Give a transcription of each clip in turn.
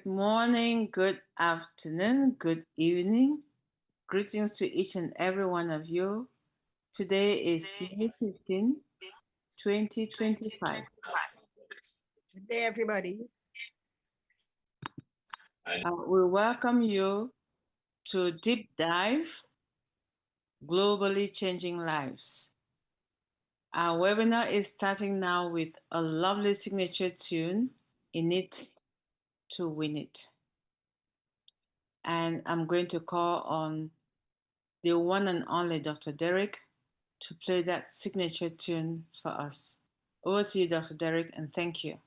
Good morning, good afternoon, good evening. Greetings to each and every one of you. Today is May 15, 2025. Good day, everybody. We welcome you to Deep Dive Globally Changing Lives. Our webinar is starting now with a lovely signature tune, In It to Win It. And I'm going to call on the one and only Dr. Derek to play that signature tune for us. Over to you, Dr. Derek, and thank you.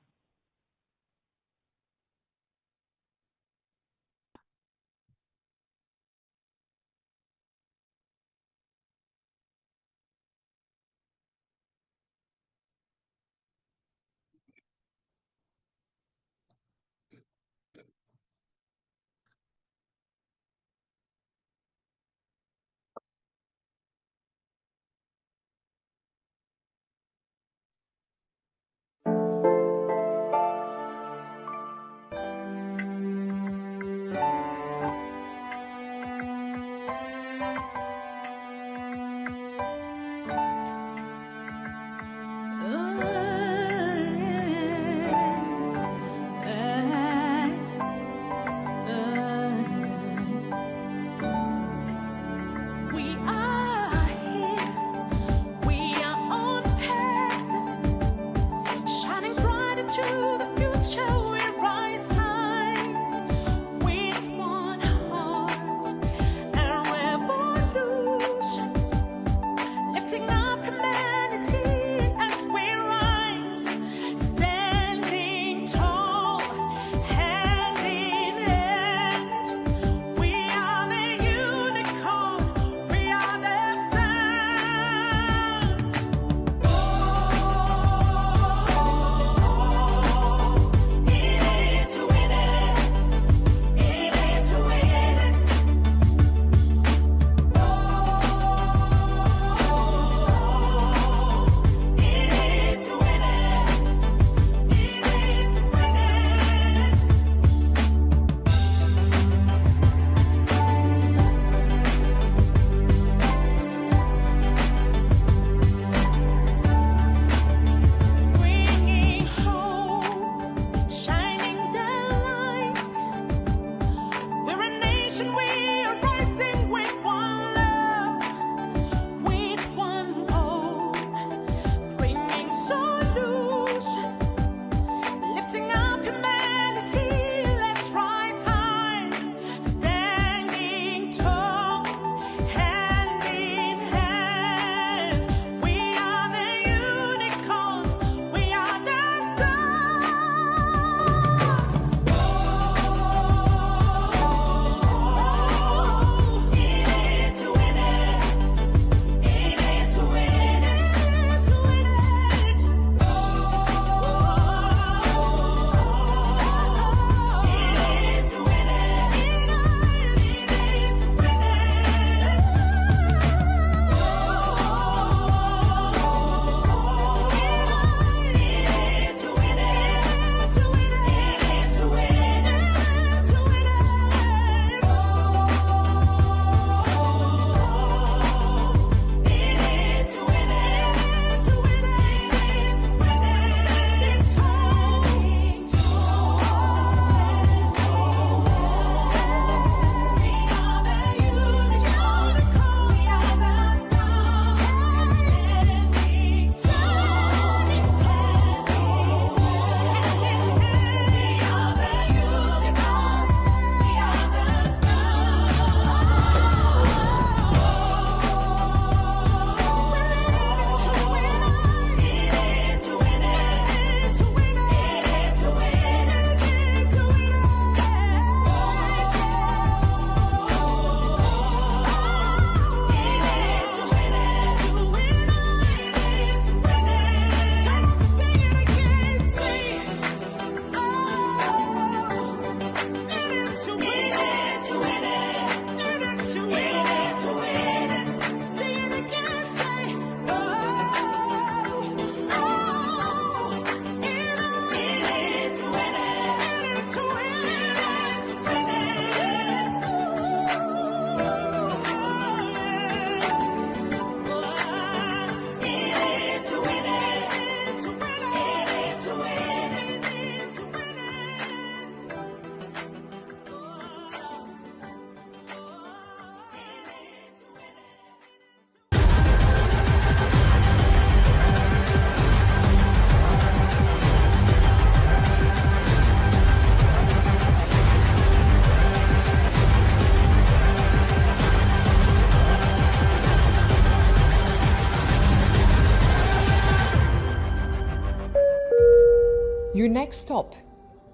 Your next stop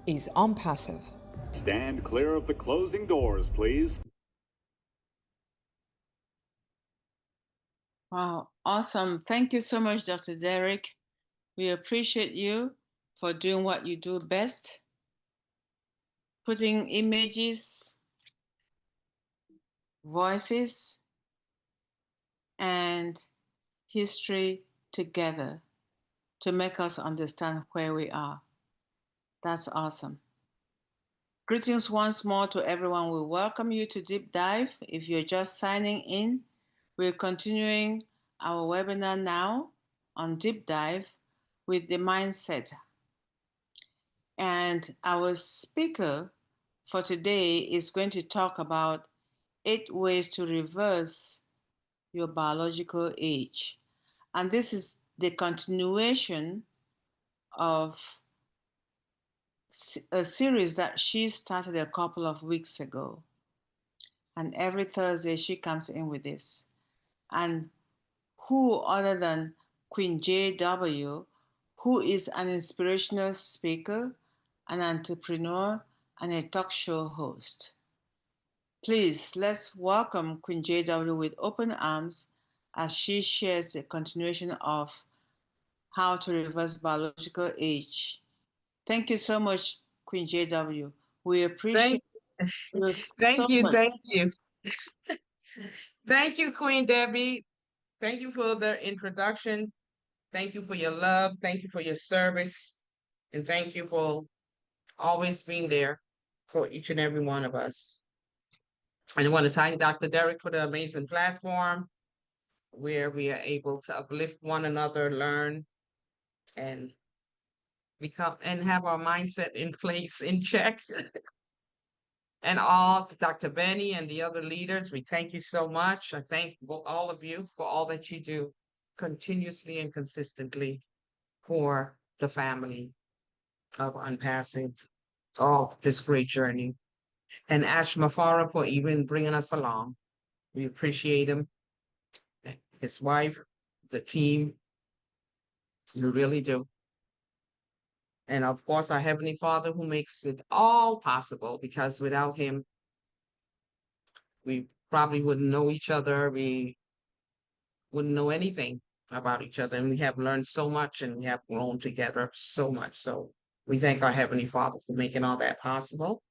is Unpassive. Stand clear of the closing doors, please. Wow, awesome. Thank you so much, Dr. Derek. We appreciate you for doing what you do best, putting images, voices, and history together to make us understand where we are. That's awesome. Greetings once more to everyone. We welcome you to Deep Dive. If you're just signing in, we're continuing our webinar now on Deep Dive with the mindset. And our speaker for today is going to talk about 8 ways to reverse your biological age. And this is the continuation of a series that she started a couple of weeks ago. And every Thursday she comes in with this. And who other than Queen JW, who is an inspirational speaker, an entrepreneur, and a talk show host. Please, let's welcome Queen JW with open arms as she shares a continuation of how to reverse biological age. Thank you so much, Queen JW. We appreciate Thank, you thank so you, much. thank you. Thank you, Queen Debbie. Thank you for the introduction. Thank you for your love. Thank you for your service. And thank you for always being there for each and every one of us. And I want to thank Dr. Derek for the amazing platform where we are able to uplift one another, learn, and become and have our mindset in place, in check. And all to Dr. Benny and the other leaders, we thank you so much. I thank all of you for all that you do continuously and consistently for the family of Unpassing, all this great journey. And Ash Mafara for even bringing us along. We appreciate him, his wife, the team. You really do. And of course, our Heavenly Father who makes it all possible, because without him, we probably wouldn't know each other. We wouldn't know anything about each other. And we have learned so much and we have grown together so much. So we thank our Heavenly Father for making all that possible.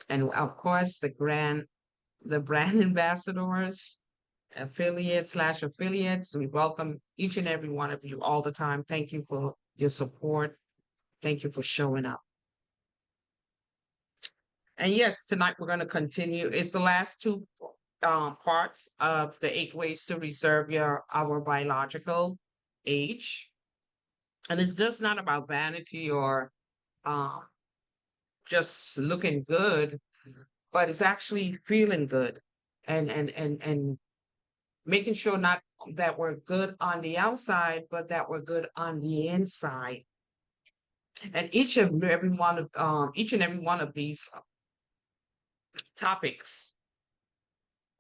And of course, the brand ambassadors, affiliates. We welcome each and every one of you all the time. Thank you for your support. Thank you for showing up. And yes, tonight we're going to continue. It's the last two parts of the 8 ways to reserve our biological age. And it's just not about vanity or um, just looking good, but it's actually feeling good and making sure not that we're good on the outside, but that we're good on the inside. And each and every one of these topics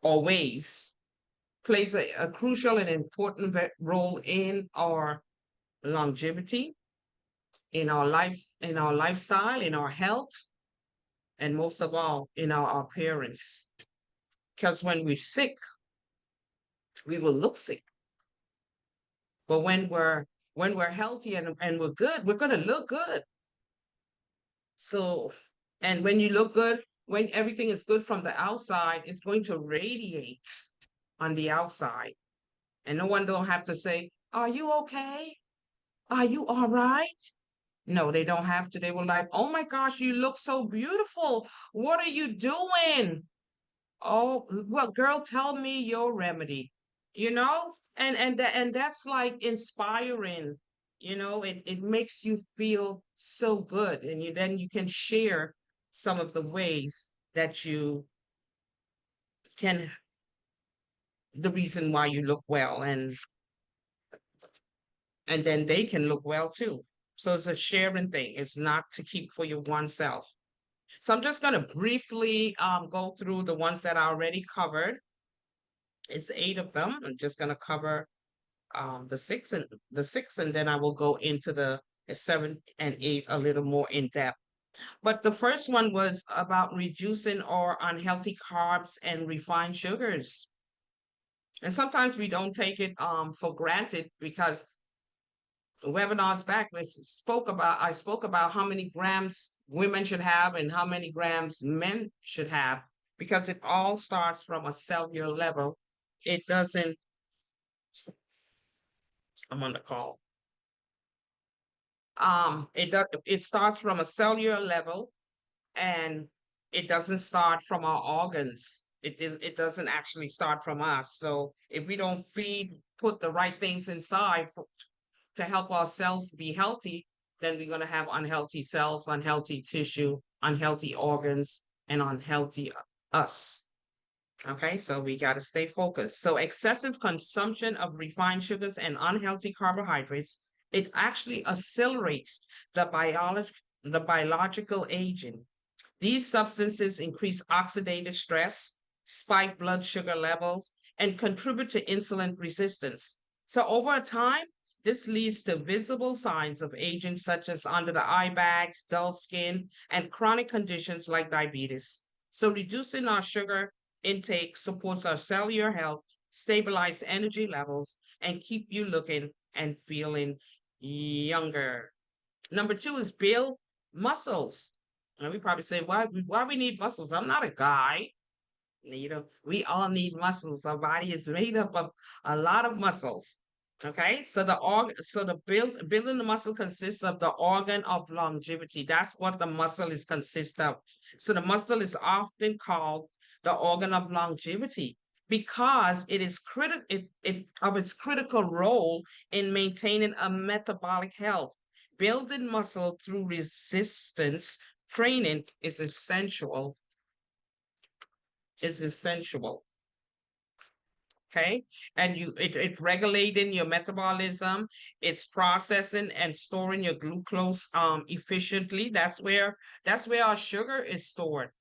or ways plays a crucial and important role in our longevity, in our lifestyle, in our health, and most of all, in our appearance. Because when we're sick, we will look sick. But when we're healthy and we're good, we're gonna look good. So, and when you look good, when everything is good from the outside, it's going to radiate on the outside. And no one don't have to say, "Are you okay? Are you all right?" No, they don't have to. They were like, "Oh my gosh, you look so beautiful. What are you doing?" Oh, well, girl, tell me your remedy, and that's like inspiring. It makes you feel so good, and then you can share some of the ways that you can, the reason why you look well, and then they can look well too. So it's a sharing thing. It's not to keep for your oneself. So I'm just going to briefly go through the ones that I already covered. It's 8 of them. I'm just going to cover the six, and then I will go into the 7 and 8 a little more in depth. But the first one was about reducing or unhealthy carbs and refined sugars. And sometimes we don't take it for granted because webinars back I spoke about how many grams women should have and how many grams men should have, because it all starts from a cellular level. It doesn't, I'm on the call. It starts from a cellular level, and it doesn't start from our organs. It doesn't actually start from us. So if we don't put the right things inside to help our cells be healthy, then we're going to have unhealthy cells, unhealthy tissue, unhealthy organs, and unhealthy us. Okay, so we got to stay focused. So excessive consumption of refined sugars and unhealthy carbohydrates, it actually accelerates the biological aging. These substances increase oxidative stress, spike blood sugar levels, and contribute to insulin resistance. So over time, this leads to visible signs of aging, such as under the eye bags, dull skin, and chronic conditions like diabetes. So reducing our sugar intake supports our cellular health, stabilize energy levels, and keep you looking and feeling younger. Number 2 is build muscles. And we probably say, why we need muscles? I'm not a guy. We all need muscles. Our body is made up of a lot of muscles. Okay, so building the muscle consists of the organ of longevity. That's what the muscle is consist of. So the muscle is often called the organ of longevity because it is of its critical role in maintaining a metabolic health. Building muscle through resistance training is essential. Okay, and it's regulating your metabolism, it's processing and storing your glucose efficiently. That's where our sugar is stored,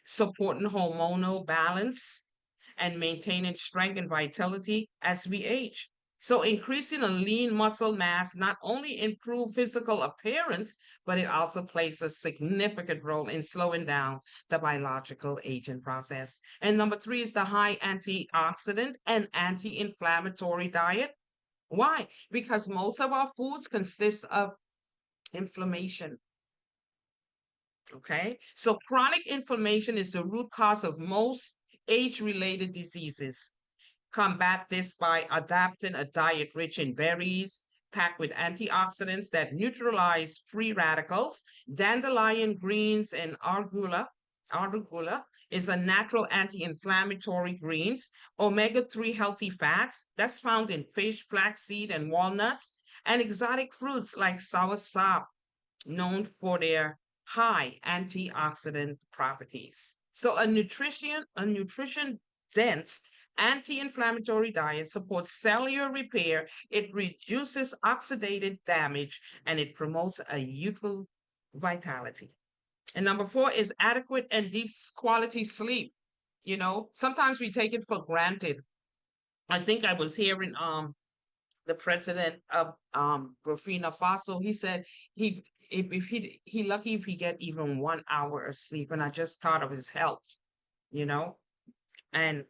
supporting hormonal balance and maintaining strength and vitality as we age. So increasing a lean muscle mass not only improve physical appearance, but it also plays a significant role in slowing down the biological aging process. And number 3 is the high antioxidant and anti-inflammatory diet. Why? Because most of our foods consist of inflammation. Okay, so chronic inflammation is the root cause of most age-related diseases. Combat this by adapting a diet rich in berries, packed with antioxidants that neutralize free radicals. Dandelion greens and arugula is a natural anti-inflammatory greens. Omega-3 healthy fats that's found in fish, flaxseed, and walnuts, and exotic fruits like soursop, known for their high antioxidant properties. So a nutrition dense anti-inflammatory diet supports cellular repair, it reduces oxidative damage, and it promotes a youthful vitality. And number 4 is adequate and deep quality sleep. Sometimes we take it for granted. I think I was hearing the president of Burkina Faso. He said if he lucky if he get even 1 hour of sleep, and I just thought of his health, and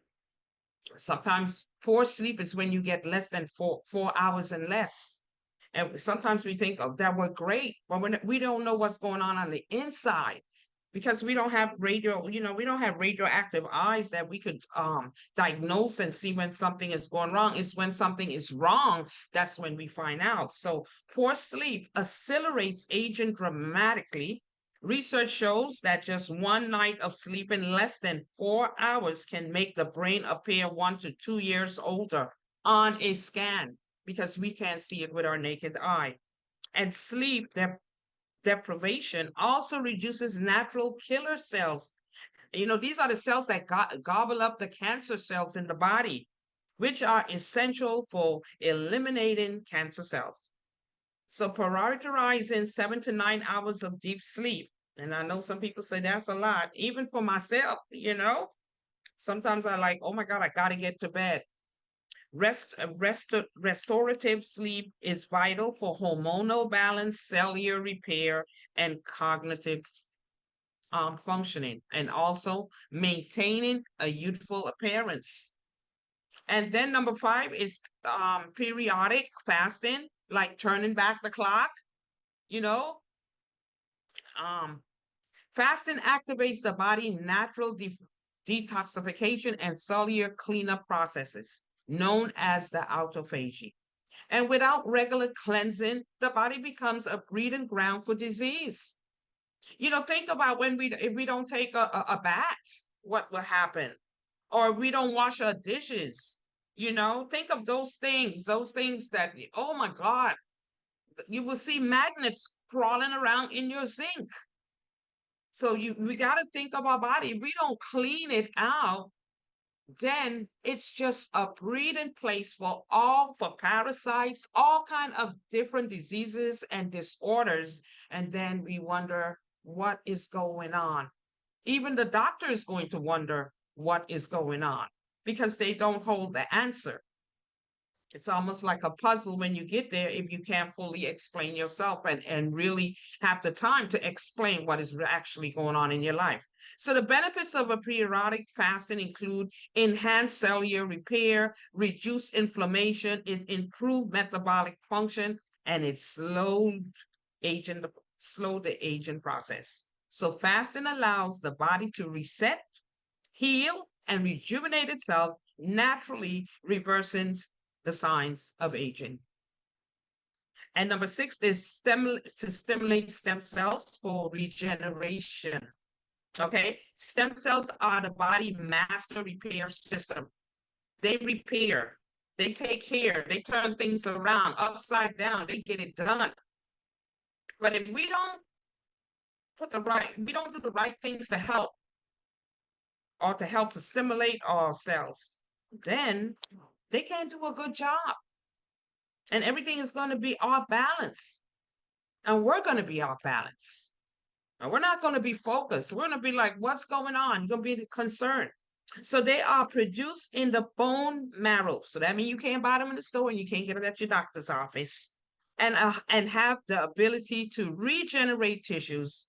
sometimes poor sleep is when you get less than 4 hours and less. And sometimes we think, oh, that we're great, but we don't know what's going on the inside because we don't have we don't have radioactive eyes that we could diagnose and see when something is going wrong. It's when something is wrong, that's when we find out. So poor sleep accelerates aging dramatically. Research shows that just one night of sleeping less than 4 hours can make the brain appear 1 to 2 years older on a scan because we can't see it with our naked eye. And sleep deprivation also reduces natural killer cells. These are the cells that gobble up the cancer cells in the body, which are essential for eliminating cancer cells. So prioritizing 7 to 9 hours of deep sleep. And I know some people say that's a lot, even for myself, sometimes I like, oh my God, I got to get to bed. Restorative sleep is vital for hormonal balance, cellular repair, and cognitive functioning, and also maintaining a youthful appearance. And then number 5 is periodic fasting, like turning back the clock. You know, um, fasting activates the body's natural detoxification and cellular cleanup processes, known as the autophagy. And without regular cleansing, the body becomes a breeding ground for disease. Think about if we don't take a bath, what will happen? Or we don't wash our dishes. Think of those things that, oh my God, you will see magnets crawling around in your sink. So we got to think of our body. If we don't clean it out, then it's just a breeding place for parasites, all kind of different diseases and disorders. And then we wonder what is going on. Even the doctor is going to wonder what is going on because they don't hold the answer. It's almost like a puzzle when you get there if you can't fully explain yourself and really have the time to explain what is actually going on in your life. So the benefits of a periodic fasting include enhanced cellular repair, reduced inflammation, it improved metabolic function, and it slowed the aging process. So fasting allows the body to reset, heal, and rejuvenate itself, naturally reversing the signs of aging. And number 6 is to stimulate stem cells for regeneration. Okay, stem cells are the body master repair system. They repair, they take care, they turn things around, upside down, they get it done. But if we don't do the right things to help to stimulate our cells, then they can't do a good job. And everything is going to be off balance. And we're going to be off balance. And we're not going to be focused. We're going to be like, what's going on? You're going to be concerned. So they are produced in the bone marrow. So that means you can't buy them in the store and you can't get them at your doctor's office. And have the ability to regenerate tissues,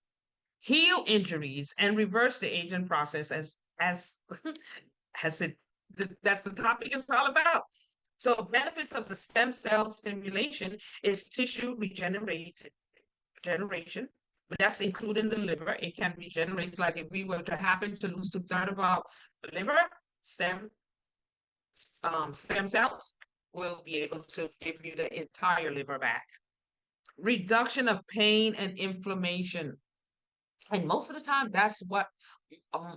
heal injuries, and reverse the aging process as that's the topic it's all about. So benefits of the stem cell stimulation is tissue regeneration, but that's including the liver. It can regenerate, like if we were to happen to lose 2/3 of our liver, stem cells will be able to give you the entire liver back. Reduction of pain and inflammation. And most of the time, that's what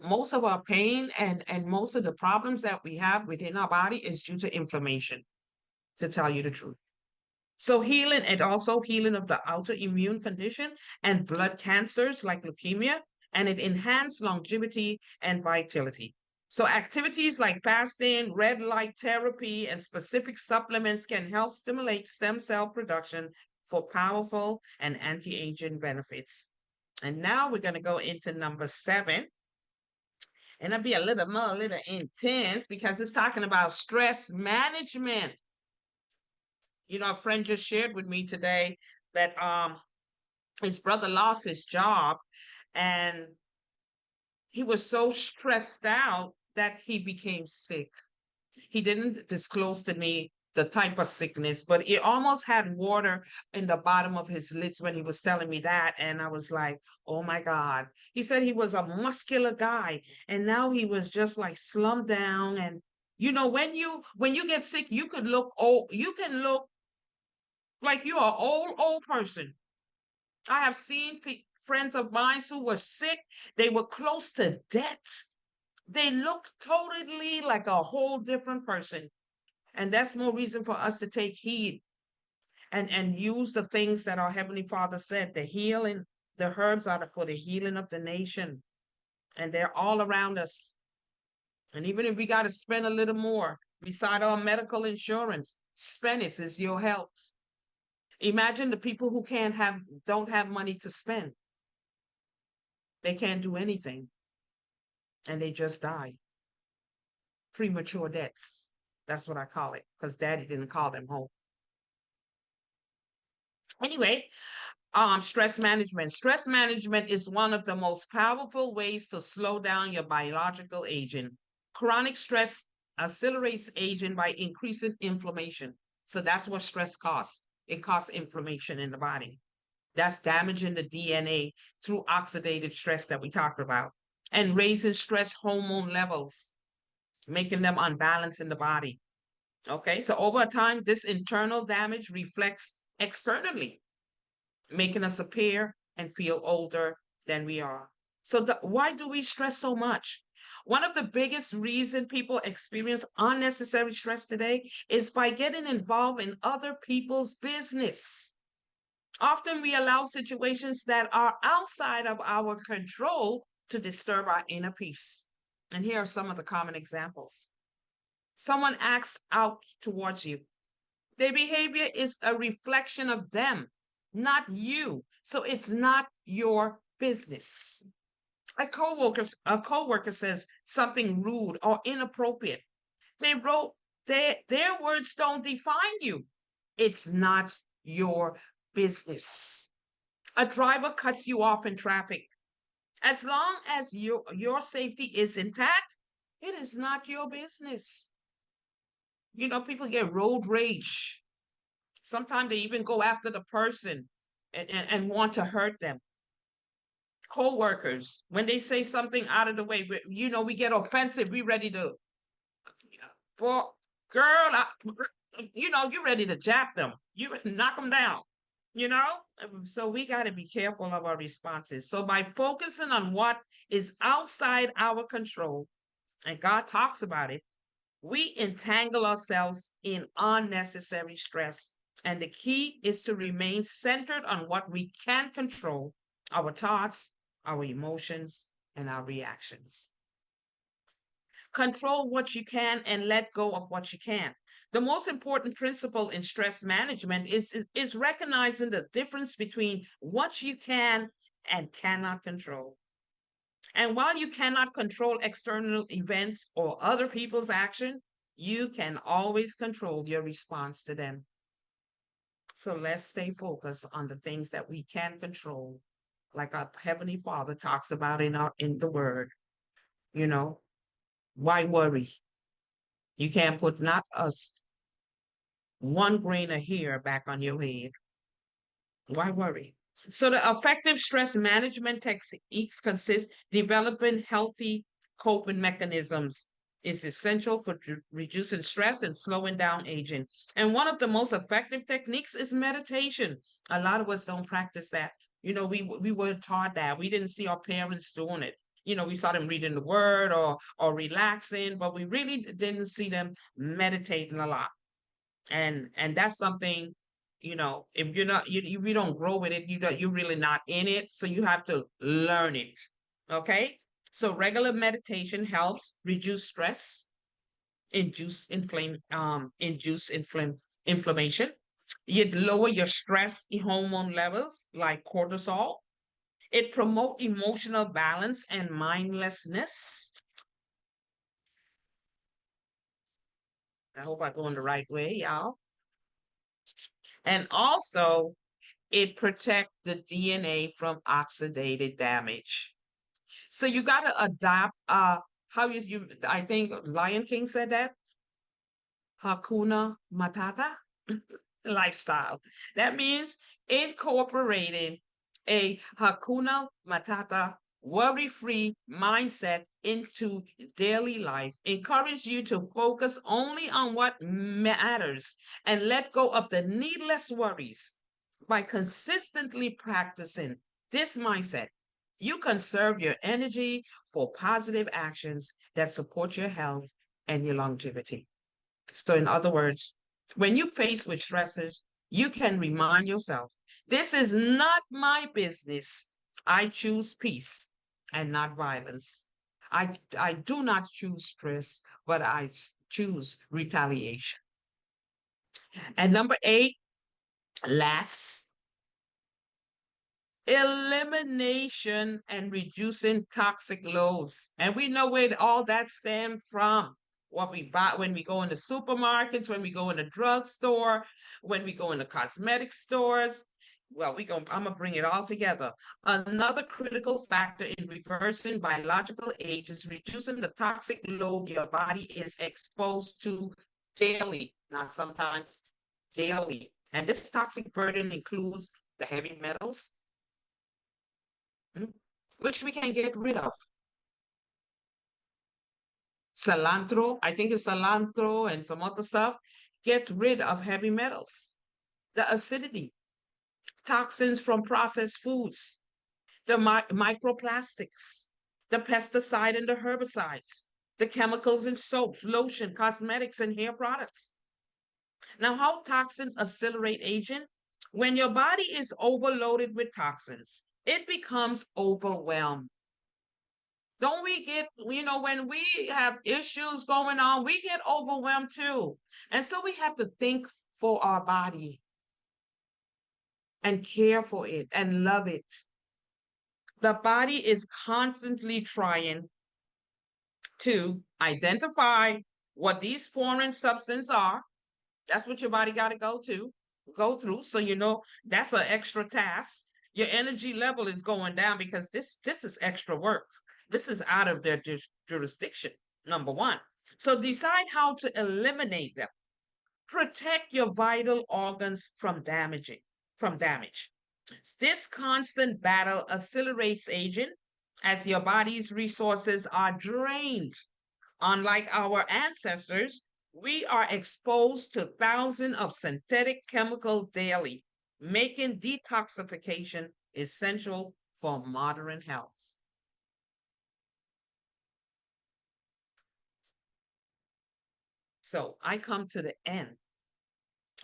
most of our pain and most of the problems that we have within our body is due to inflammation, to tell you the truth. So healing, and also healing of the autoimmune condition and blood cancers like leukemia, and it enhances longevity and vitality. So activities like fasting, red light therapy, and specific supplements can help stimulate stem cell production for powerful and anti-aging benefits. And now we're going to go into number 7. And it'll be a little intense because it's talking about stress management. A friend just shared with me today that his brother lost his job and he was so stressed out that he became sick. He didn't disclose to me the type of sickness, but it almost had water in the bottom of his lids when he was telling me that. And I was like, oh my God. He said he was a muscular guy and now he was just like slumped down. And when you get sick, you could look old, you can look like you're an old person. I have seen friends of mine who were sick. They were close to death. They look totally like a whole different person. And that's more reason for us to take heed and use the things that our Heavenly Father said. The healing, the herbs are for the healing of the nation. And they're all around us. And even if we got to spend a little more beside our medical insurance, spend it. It's your health. Imagine the people who don't have money to spend. They can't do anything. And they just die. Premature deaths. That's what I call it, because daddy didn't call them home. Anyway, stress management. Stress management is one of the most powerful ways to slow down your biological aging. Chronic stress accelerates aging by increasing inflammation. So that's what stress causes. It causes inflammation in the body. That's damaging the DNA through oxidative stress that we talked about, and raising stress hormone levels, making them unbalanced in the body. Okay, so over time, this internal damage reflects externally, making us appear and feel older than we are. So why do we stress so much? One of the biggest reason people experience unnecessary stress today is by getting involved in other people's business. Often we allow situations that are outside of our control to disturb our inner peace. And here are some of the common examples. Someone acts out towards you. Their behavior is a reflection of them, not you. So it's not your business. A coworker says something rude or inappropriate. They wrote their words don't define you. It's not your business. A driver cuts you off in traffic. As long as your safety is intact, it is not your business. You know, people get road rage. Sometimes they even go after the person and want to hurt them. Co-workers, when they say something out of the way, we get offensive. We ready to, for girl, you're ready to jab them. You knock them down. So we got to be careful of our responses. So by focusing on what is outside our control, and God talks about it, we entangle ourselves in unnecessary stress. And the key is to remain centered on what we can control: our thoughts, our emotions, and our reactions. Control what you can and let go of what you can't. The most important principle in stress management is recognizing the difference between what you can and cannot control. And while you cannot control external events or other people's action, you can always control your response to them. So let's stay focused on the things that we can control, like our Heavenly Father talks about in the Word. Why worry? You can't put not one grain of hair back on your head. Why worry? So the effective stress management techniques consist developing healthy coping mechanisms is essential for reducing stress and slowing down aging. And one of the most effective techniques is meditation. A lot of us don't practice that. We were taught that. We didn't see our parents doing it. We saw them reading the word or relaxing, but we really didn't see them meditating a lot. And that's something, if you don't grow with it, you're really not in it. So you have to learn it. Okay. So regular meditation helps reduce stress, induce inflammation. You'd lower your stress hormone levels like cortisol. It promotes emotional balance and mindlessness. I hope I'm going the right way, y'all. And also, it protects the DNA from oxidative damage. So you got to adapt. I think Lion King said that. Hakuna Matata lifestyle. That means incorporating a Hakuna Matata worry-free mindset into daily life. Encourage you to focus only on what matters and let go of the needless worries. By consistently practicing this mindset, you conserve your energy for positive actions that support your health and your longevity. So in other words, when you face with stresses, you can remind yourself, this is not my business. I choose peace and not violence. I do not choose stress, but I choose retaliation. And number 8, last, elimination and reducing toxic loads. And we know where all that stems from. what we buy when we go in the supermarkets, when we go in the drugstore, when we go in the cosmetic stores. Well, I'm gonna bring it all together. Another critical factor in reversing biological age is reducing the toxic load your body is exposed to daily, not sometimes, daily. And this toxic burden includes the heavy metals, which we can get rid of. Cilantro, I think it's cilantro and some other stuff, gets rid of heavy metals, the acidity, toxins from processed foods, the microplastics, the pesticide and the herbicides, the chemicals in soaps, lotion, cosmetics, and hair products. Now, how toxins accelerate aging? When your body is overloaded with toxins, it becomes overwhelmed. Don't we get, when we have issues going on, we get overwhelmed too. And so we have to think for our body and care for it and love it. The body is constantly trying to identify what these foreign substances are. That's what your body got to go through. So, that's an extra task. Your energy level is going down because this is extra work. This is out of their jurisdiction, number one. So decide how to eliminate them. Protect your vital organs from damage. This constant battle accelerates aging as your body's resources are drained. Unlike our ancestors, we are exposed to thousands of synthetic chemicals daily, making detoxification essential for modern health. So I come to the end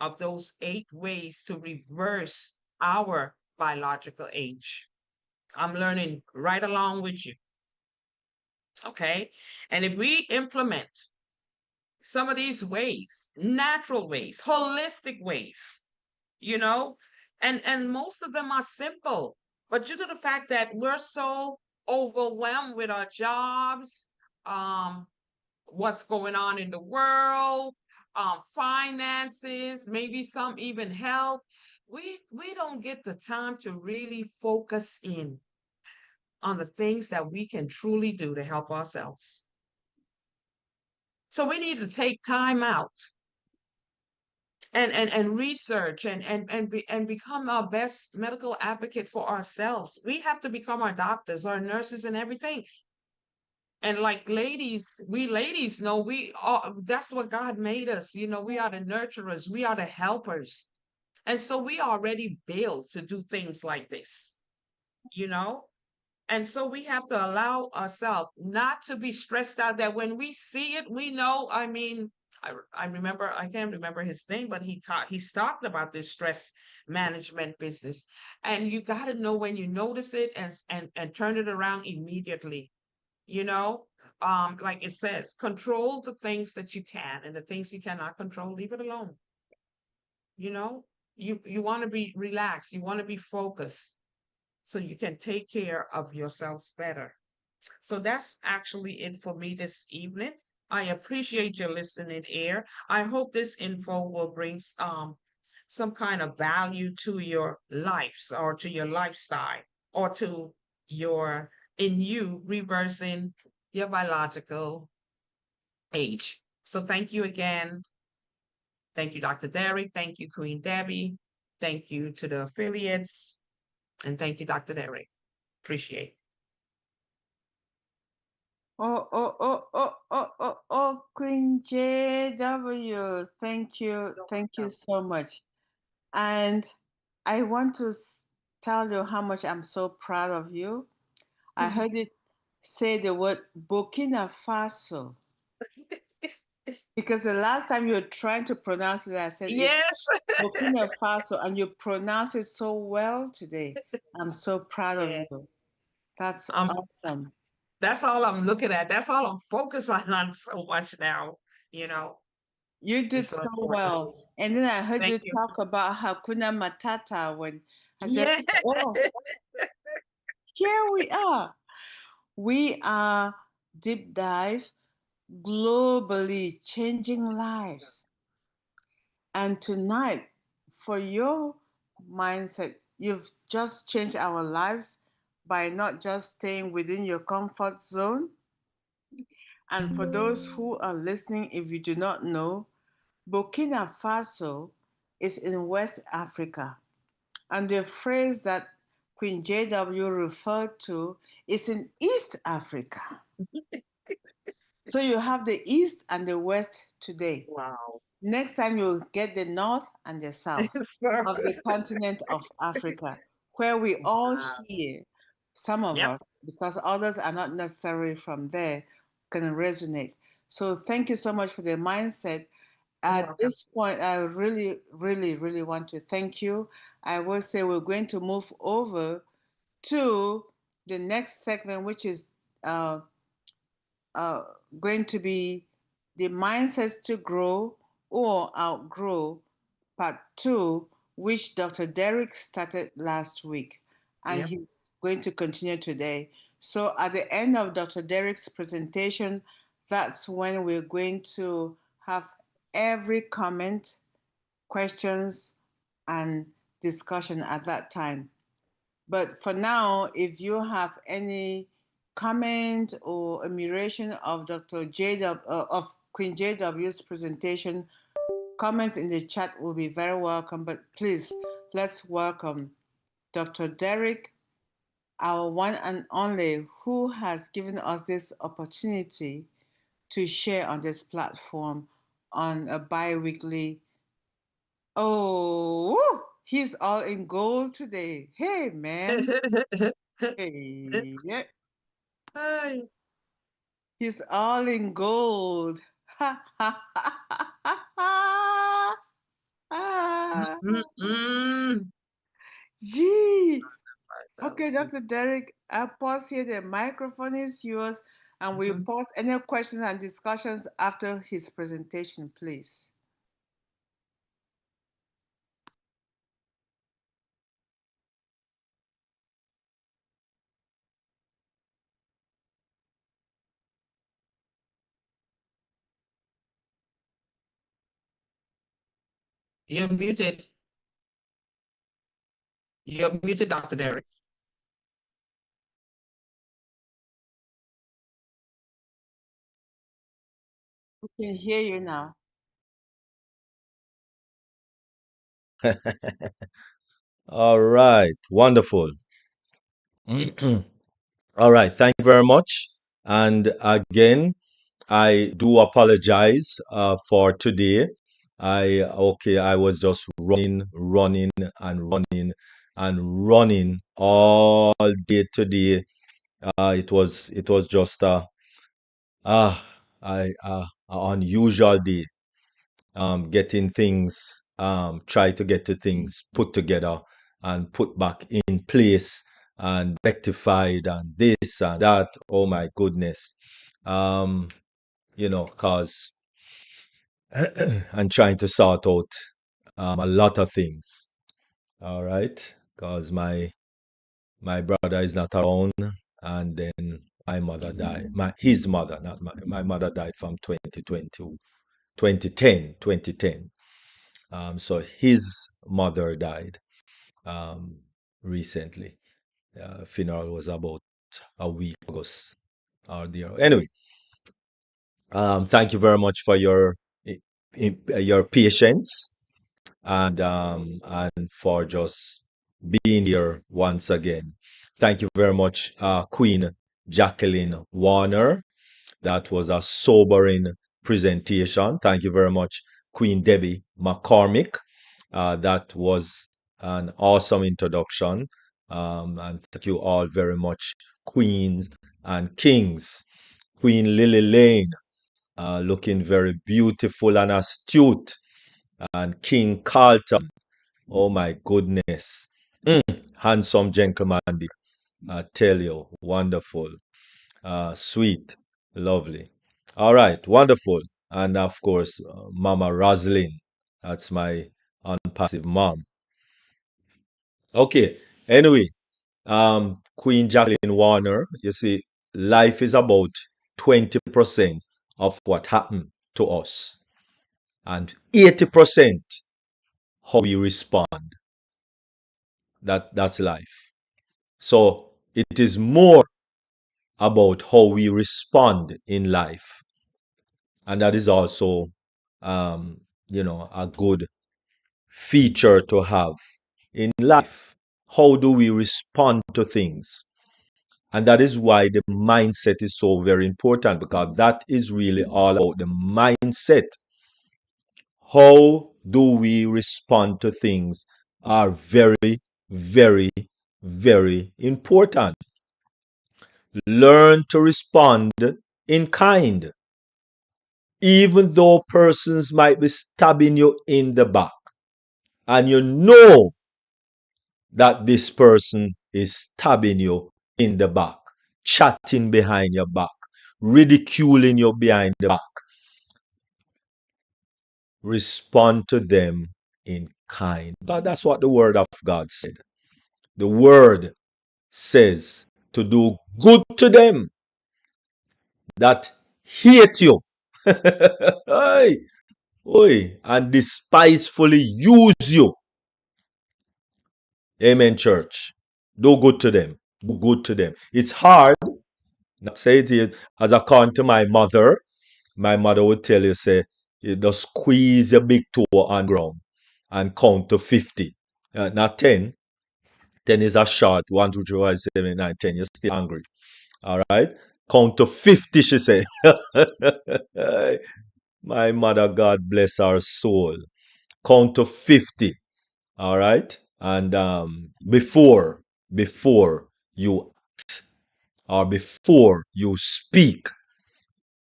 of those 8 ways to reverse our biological age. I'm learning right along with you. Okay. And if we implement some of these ways, natural ways, holistic ways, and most of them are simple, but due to the fact that we're so overwhelmed with our jobs, what's going on in the world, finances, maybe some even health, we don't get the time to really focus in on the things that we can truly do to help ourselves. So we need to take time out and research and become our best medical advocate for ourselves. We have to become our doctors, our nurses, and everything. And like we ladies know that's what God made us. We are the nurturers, we are the helpers. And so we are already built to do things like this, And so we have to allow ourselves not to be stressed out that when we see it, we know, I remember, I can't remember his name, but he's talked about this stress management business. And you got to know when you notice it and turn it around immediately. Like it says, control the things that you can, and the things you cannot control, leave it alone. You want to be relaxed, you want to be focused, so you can take care of yourselves better. So that's actually it for me this evening. I appreciate your listening ear. I hope this info will bring some kind of value to your lives or to your lifestyle or to you reversing your biological age. So thank you again. Thank you, Dr. Derek. Thank you, Queen Debbie. Thank you to the affiliates. And thank you, Dr. Derek. Appreciate it. Queen JW. Thank you. Thank you so much. And I want to tell you how much I'm so proud of you. I heard you say the word Burkina Faso. Because the last time you were trying to pronounce it, I said, yes, Burkina Faso, and you pronounce it so well today. I'm so proud of you. That's awesome. That's all I'm looking at. That's all I'm focused on so much now, You did so well. And then I heard you talk about Hakuna Matata when I said, oh, here we are. We are Deep Dive globally changing lives. And tonight, for your mindset, you've just changed our lives by not just staying within your comfort zone. And for those who are listening, if you do not know, Burkina Faso is in West Africa. And the phrase that Queen JW referred to is in East Africa. So you have the East and the West today. Wow. Next time you'll get the North and the South of the continent of Africa, where we all Wow. hear, some of Yep. us, because others are not necessarily from there, can resonate. So thank you so much for the mindset. You're At welcome. this point, I really, really, really want to thank you. I will say we're going to move over to the next segment, which is uh, uh, going to be the mindsets to grow or outgrow part two, which Dr. Derek started last week, and Yep. he's going to continue today. So at the end of Dr. Derek's presentation, that's when we're going to have every comment, questions, and discussion at that time. But for now, if you have any comment or admiration of Dr. JW of Queen JW's presentation, comments in the chat will be very welcome. But please, let's welcome Dr. Derek, our one and only, who has given us this opportunity to share on this platform on a bi-weekly. Oh, he's all in gold today. Hey, man. Hey, yeah. Hi. He's all in gold. Ha ha ha ha ha. Ah. Mm-mm. Gee. Okay, 5,000. Dr. Derek, I'll pause here. The microphone is yours, and we'll Mhm. pause any questions and discussions after his presentation, please. You're muted. You're muted, Dr. Derek. We can hear you now. All right, wonderful. All right, thank you very much. And again, I do apologize for today. I was just running all day today. It was just uh, an unusual day. Getting things, try to get to things put together and put back in place and rectified and this and that. Oh my goodness. Um, cause and trying to sort out a lot of things. All right, cause my brother is not around, and then my mother died. His mother, not my mother died from 2010. So his mother died recently. Funeral was about a week August or there. Anyway, thank you very much for your patience and for just being here once again. Thank you very much, Queen Jacqueline Warner. That was a sobering presentation. Thank you very much, Queen Debbie McCormick. That was an awesome introduction. And thank you all very much, Queens and Kings. Queen Lily Lane, looking very beautiful and astute. And King Carlton, oh my goodness. Handsome gentleman, I tell you, wonderful. Sweet, lovely. All right, wonderful. And of course, Mama Roslyn. That's my unpassive mom. Okay. Anyway, Queen Jacqueline Warner, you see, life is about 20% of what happened to us, and 80% how we respond. That's life. So it is more about how we respond in life, and that is also, a good feature to have in life. How do we respond to things? And that is why the mindset is so very important, because that is really all about the mindset. How do we respond to things are very, very, very important. Learn to respond in kind, even though persons might be stabbing you in the back, and you know that this person is stabbing you in the back, chatting behind your back, ridiculing you behind the back. Respond to them in kind. But that's what the word of God said. The word says to do good to them that hate you. Hey, oi, and despisefully use you. Amen, church. Do good to them. Do good to them. It's hard. Not say it here, as according to my mother would tell you, say, you just squeeze your big toe on the ground and count to 50. Not 10. 10 is a short. 1, 2, 3, 4, 5, 6, 7, 8, 9, 10. You're still angry. All right? Count to 50, she said. My mother, God bless her soul. Count to 50. All right? And before you act or before you speak.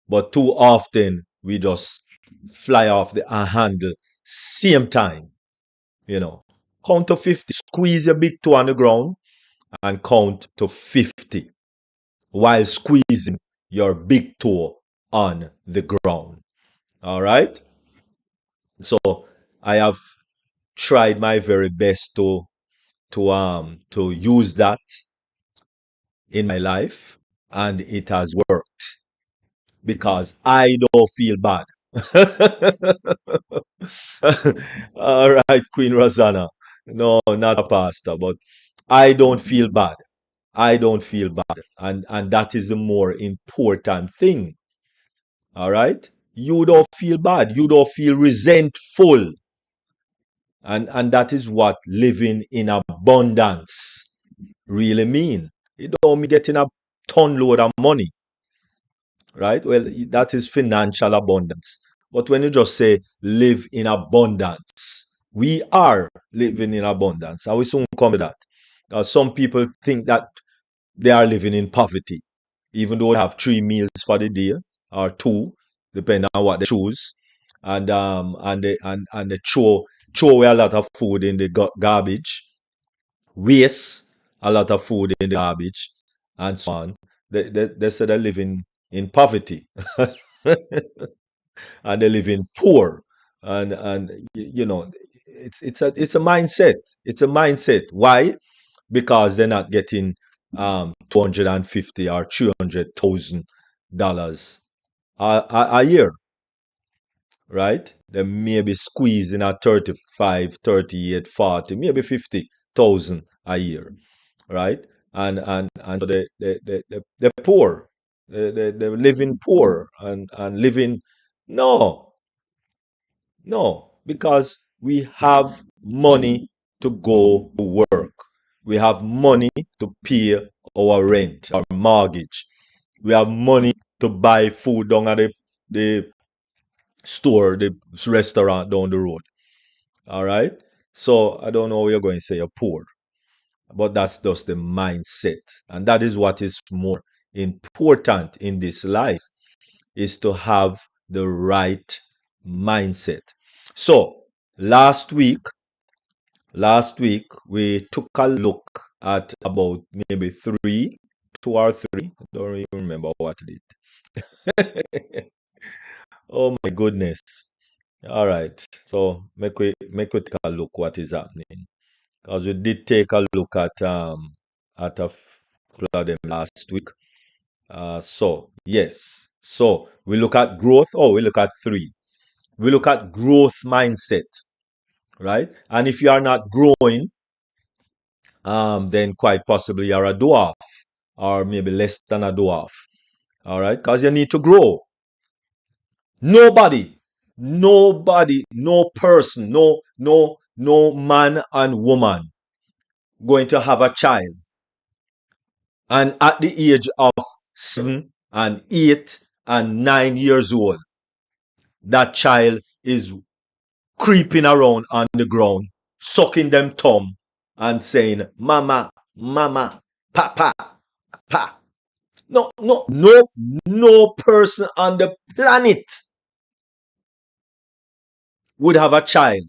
But too often we just fly off the handle same time. Count to 50. Squeeze your big toe on the ground and count to 50 while squeezing your big toe on the ground. All right? So I have tried my very best to use that in my life, and it has worked because I don't feel bad. All right, Queen Rosanna. No, not a pastor, but I don't feel bad. I don't feel bad. And that is the more important thing. All right? You don't feel bad. You don't feel resentful. And that is what living in abundance really mean. It don't mean getting a ton load of money, right? Well, that is financial abundance. But when you just say live in abundance, we are living in abundance. I will soon come to that. Some people think that they are living in poverty, even though they have 3 meals for the day or 2, depending on what they choose, and they throw away a lot of food in the garbage, waste a lot of food in the garbage, and so on. They say they're living in poverty, and they're living poor, and it's a mindset. It's a mindset. Why? Because they're not getting 250 or $300,000 a year, right? They may be squeezing at 35, 38, 40, maybe 50,000 a year, right? And so they're poor. They're living poor and living. No, no, because we have money to go to work. We have money to pay our rent, our mortgage. We have money to buy food down at the store, the restaurant down the road. All right. So I don't know where you're going to say you're poor, but that's just the mindset. And that is what is more important in this life, is to have the right mindset. So last week we took a look at about maybe 2 or 3. I don't even remember what I did. Oh my goodness. All right. So make we take a look what is happening. Because we did take a look at a couple of them last week. So yes. So we look at growth. Oh, we look at three. We look at growth mindset, right? And if you are not growing, then quite possibly you're a dwarf, or maybe less than a dwarf. All right, because you need to grow. Nobody, no person, no man and woman going to have a child, and at the age of 7 and 8 and 9 years old, that child is creeping around on the ground, sucking them thumb and saying, "Mama, mama, papa, pa." No person on the planet would have a child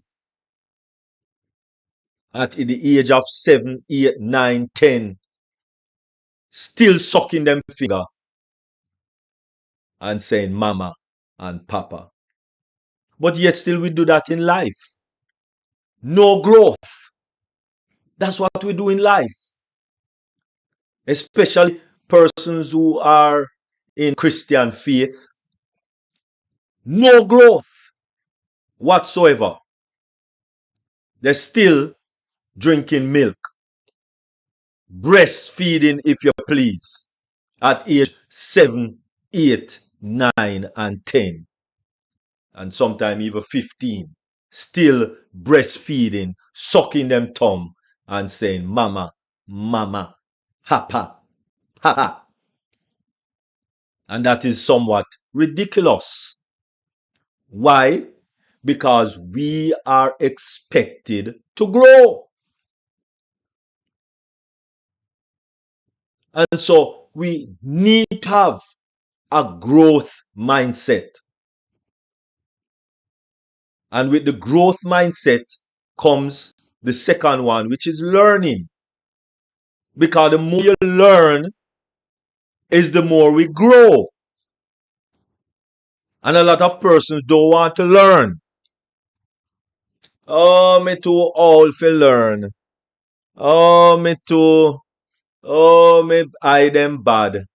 at the age of 7, 8, 9, 10, still sucking them finger and saying mama and papa. But yet still we do that in life. No growth. That's what we do in life. Especially persons who are in Christian faith. No growth whatsoever. They're still drinking milk, breastfeeding, if you please, at age 7, 8, 9, and 10, and sometimes even 15, still breastfeeding, sucking them thumb and saying, "Mama, mama, papa, papa." And that is somewhat ridiculous. Why? Because we are expected to grow. And so we need to have a growth mindset. And with the growth mindset comes the second one, which is learning. Because the more you learn, is the more we grow. And a lot of persons don't want to learn. Oh, me too old for learn. Oh, me too. Oh, me eye them bad.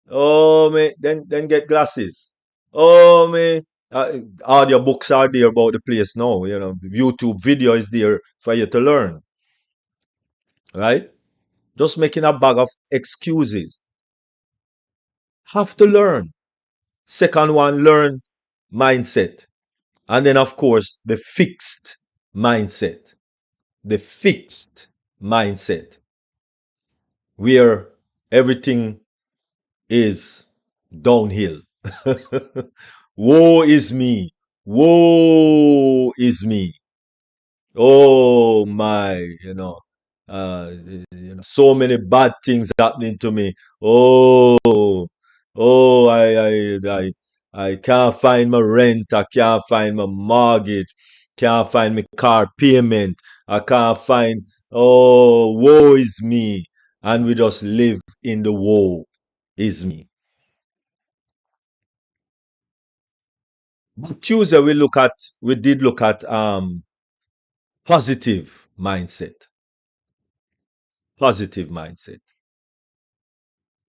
Oh, me then get glasses. Oh, me audio books are there about the place now. You know, YouTube video is there for you to learn. Right? Just making a bag of excuses. Have to learn. Second one, learn mindset. And then, of course, the fixed mindset. The fixed mindset, where everything is downhill. Woe is me. Woe is me. Oh my, so many bad things happening to me. Oh, oh, I can't find my rent. I can't find my mortgage. Can't find my car payment. I can't find. Oh, woe is me. And we just live in the woe is me. Tuesday we did look at positive mindset. Positive mindset.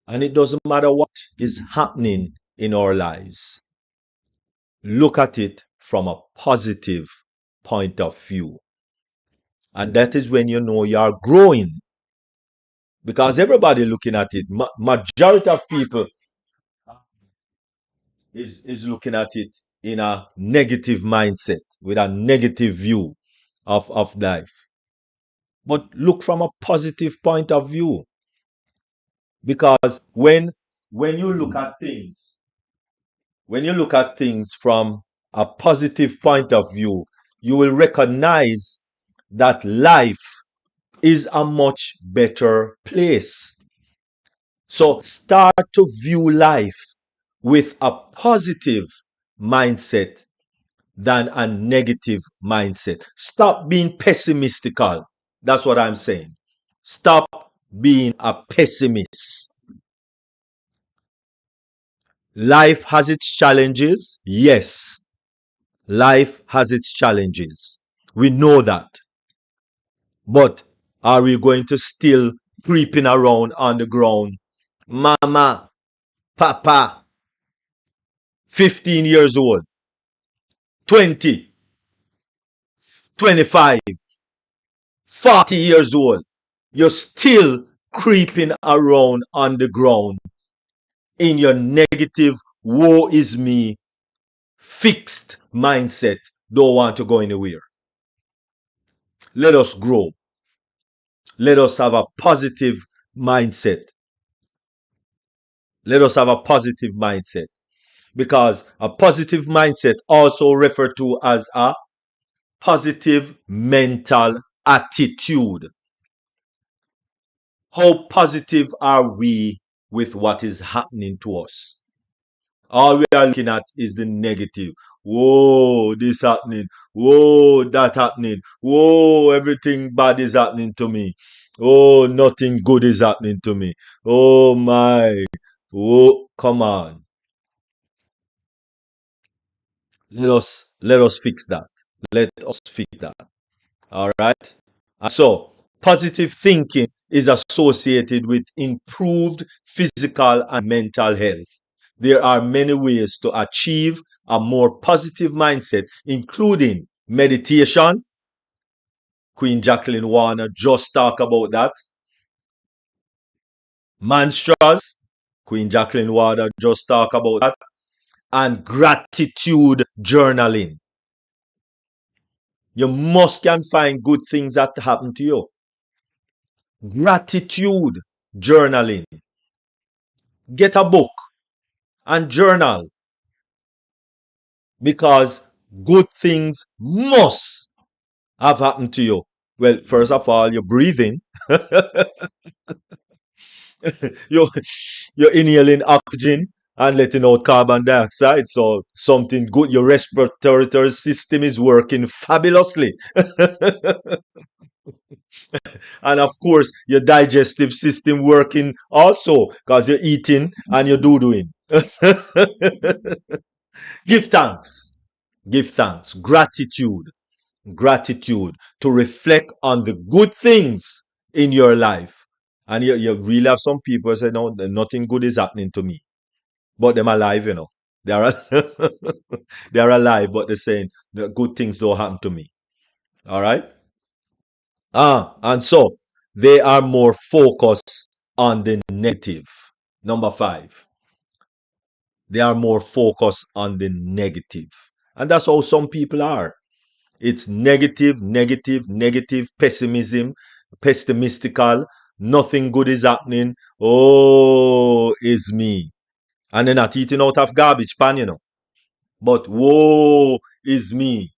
And it doesn't matter what is happening in our lives. Look at it from a positive point of view. And that is when you know you are growing. Because everybody looking at it, majority of people is looking at it in a negative mindset, with a negative view of life. But look from a positive point of view. Because when you look at things, when you look at things from a positive point of view, you will recognize that life is a much better place. So start to view life with a positive mindset than a negative mindset. Stop being pessimistical. That's what I'm saying. Stop being a pessimist. Life has its challenges. Yes, life has its challenges. We know that. But are we going to still creeping around on the ground? Mama, papa, 15 years old, 20, 25, 40 years old, you're still creeping around on the ground in your negative, woe is me, fixed mindset, don't want to go anywhere. Let us grow. Let us have a positive mindset. Let us have a positive mindset, because a positive mindset also referred to as a positive mental attitude. How positive are we with what is happening to us? All we are looking at is the negative. Whoa, this happening. Whoa, that happening. Whoa, everything bad is happening to me. Oh, nothing good is happening to me. Oh my. Oh, come on. Let us fix that. Let us fix that. All right. So, positive thinking is associated with improved physical and mental health. There are many ways to achieve a more positive mindset, including meditation. Queen Jacqueline Warner just talked about that. Mantras. Queen Jacqueline Warner just talked about that. And gratitude journaling. You must can find good things that happen to you. Gratitude journaling. Get a book and journal, because good things must have happened to you. Well, first of all, you're breathing. you're, you're inhaling oxygen and letting out carbon dioxide. So something good. Your respiratory system is working fabulously. And of course, your digestive system working also, because you're eating and you're doing. Give thanks. Give thanks. Gratitude to reflect on the good things in your life. And you really have some people say, no, nothing good is happening to me. But them alive, you know. They are, they are alive, but they're saying the good things don't happen to me. All right? And so they are more focused on the negative. Number 5. They are more focused on the negative. And that's how some people are. It's negative, negative, negative, pessimistical. Nothing good is happening. Oh, is me. And they're not eating out of garbage pan, you know. But woe is me.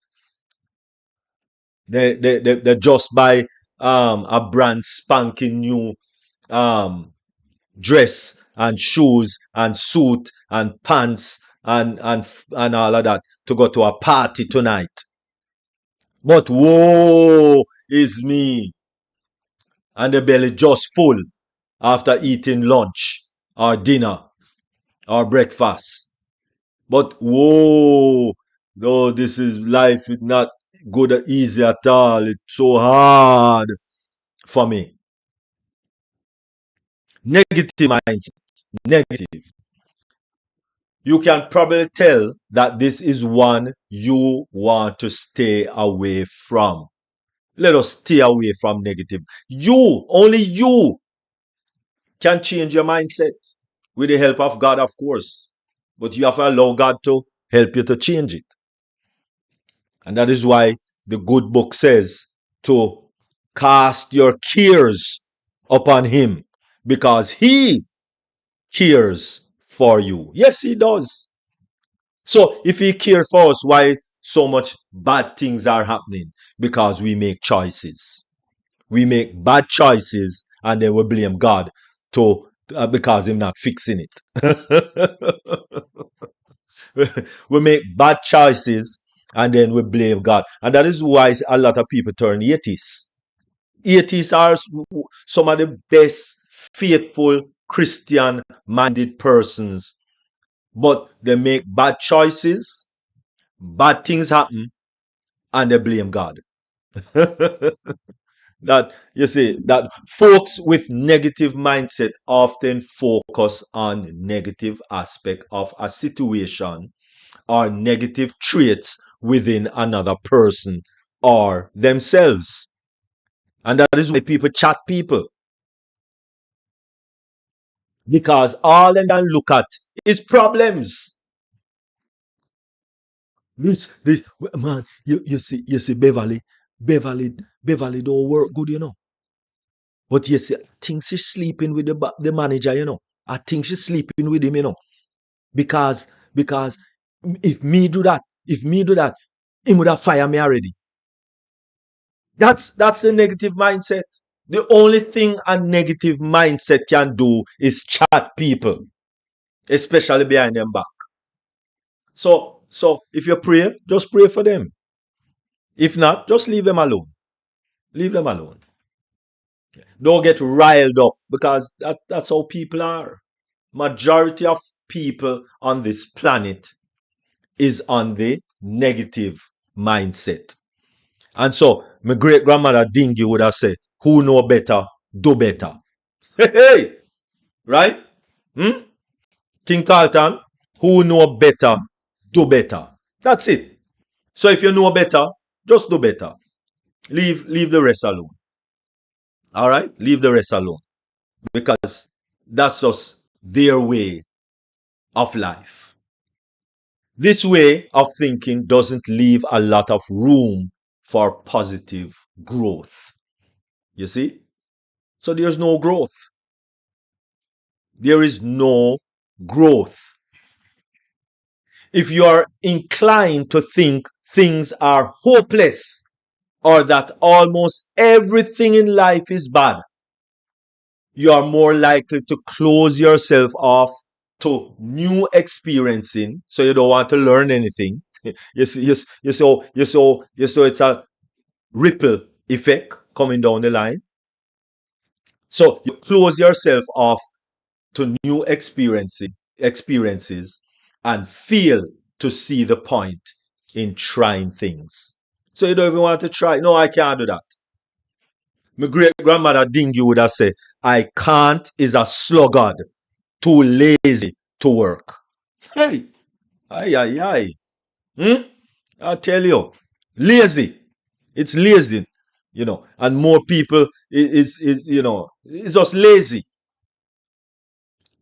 They just buy a brand spanking new dress and shoes and suit and pants and all of that to go to a party tonight. But woe is me. And the belly just full after eating lunch or dinner or breakfast. But whoa, no, this is life is not good or easy at all. It's so hard for me. Negative mindset. Negative. You can probably tell that this is one you want to stay away from. Let us stay away from negative. Only you can change your mindset with the help of God, of course. But you have to allow God to help you to change it. And that is why the good book says to cast your cares upon Him, because He cares for you. Yes, He does. So if He cares for us, why so much bad things are happening? Because we make choices. We make bad choices and then we blame God to because Him not fixing it. We make bad choices and then we blame God. And that is why a lot of people turn atheists. Atheists are some of the best faithful Christian minded persons, but they make bad choices, bad things happen, and they blame God. That you see that folks with negative mindset often focus on negative aspect of a situation or negative traits within another person or themselves. And that is why people chat people. Because all they can look at is problems. This man, you see Beverly don't work good, But you see, I think she's sleeping with the manager. I think she's sleeping with him. Because if me do that, he would have fired me already. That's the negative mindset. The only thing a negative mindset can do is chat people, especially behind them back. So if you pray, just pray for them. If not, just leave them alone. Leave them alone. Don't get riled up because that's how people are. Majority of people on this planet is on the negative mindset. And so my great grandmother Dingy would have said, who know better, do better. Hey, right? King Carlton, who know better, do better. That's it. So if you know better, just do better. Leave the rest alone. All right? Leave the rest alone. Because that's just their way of life. This way of thinking doesn't leave a lot of room for positive growth. You see? So there's no growth. There is no growth. If you are inclined to think things are hopeless or that almost everything in life is bad, you are more likely to close yourself off to new experiencing, so you don't want to learn anything. You see, it's a ripple effect coming down the line. So you close yourself off to new experiences and fail to see the point in trying things. So you don't even want to try. No, I can't do that. My great grandmother Dingy would have said, I can't is a sluggard, too lazy to work. Hey, ay. I tell you, lazy. It's lazy, and more people it's just lazy.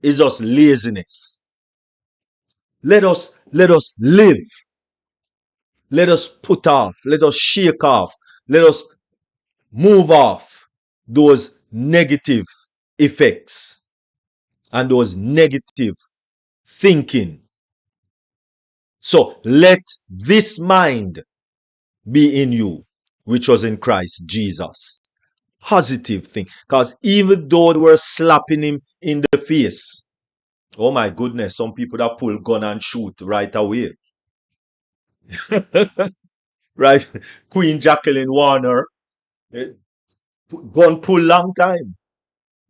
It's just laziness. Let us live. Let us put off. Let us shake off. Let us move off those negative effects and those negative thinking. So let this mind be in you, which was in Christ Jesus. Positive thing. Because even though they were slapping him in the face, oh my goodness, some people that pull gun and shoot right away. Right? Queen Jacqueline Warner, gun pull long time.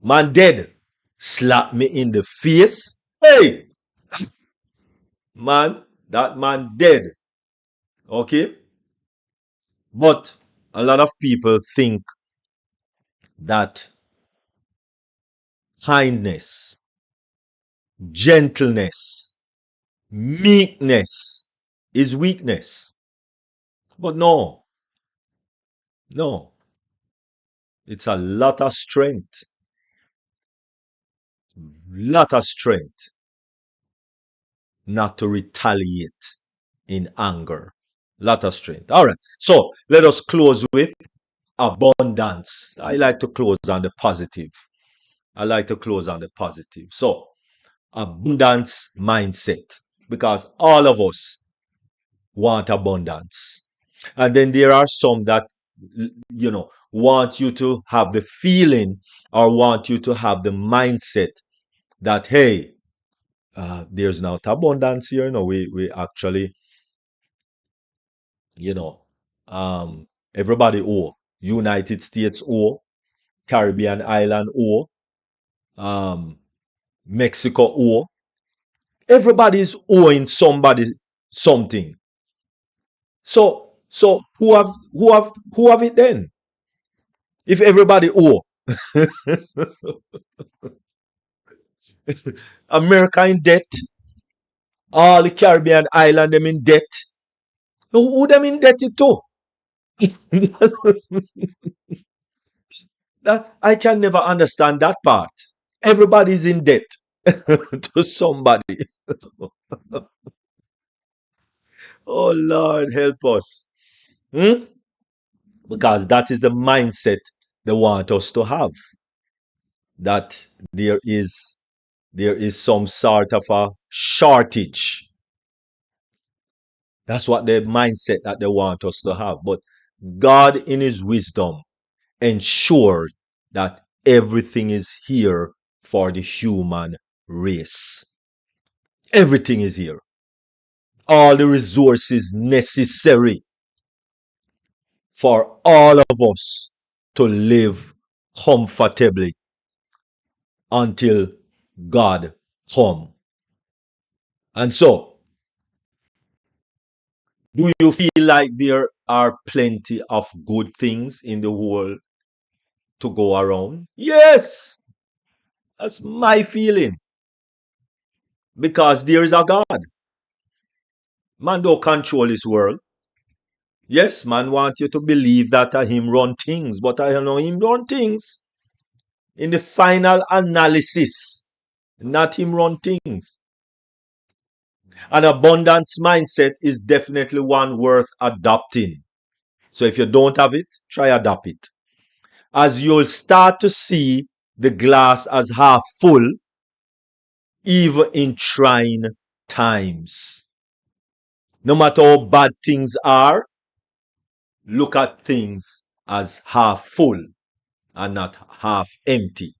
Man dead. Slap me in the face. Hey, man, that man dead. Okay? But a lot of people think that kindness, gentleness, meekness is weakness. But no, it's a lot of strength not to retaliate in anger. Lot of strength. All right. So let us close with abundance. I like to close on the positive. So abundance mindset, because all of us want abundance. And then there are some that, want you to have the feeling or want you to have the mindset that, hey, there's not abundance here. No, we actually, you know, everybody owe. United States owe, Caribbean island owe, um, Mexico owe. Everybody's owing somebody something. So who have it then? If everybody owe, America in debt, All the Caribbean island them in debt. Who them indebted to? That I can never understand that part. Everybody's in debt to somebody. Oh Lord, help us. Hmm? Because that is the mindset they want us to have. That there is some sort of a shortage. That's what the mindset that they want us to have. But God, in His wisdom, ensured that everything is here for the human race. Everything is here. All the resources necessary for all of us to live comfortably until God come. And so, do you feel like there are plenty of good things in the world to go around? Yes, that's my feeling. Because there is a God. Man don't control this world. Yes, man want you to believe that him run things, but I know him run things. In the final analysis, not him run things. An abundance mindset is definitely one worth adopting. So if you don't have it, try adopt it. As you'll start to see the glass as half full, even in trying times. No matter how bad things are, look at things as half full and not half empty.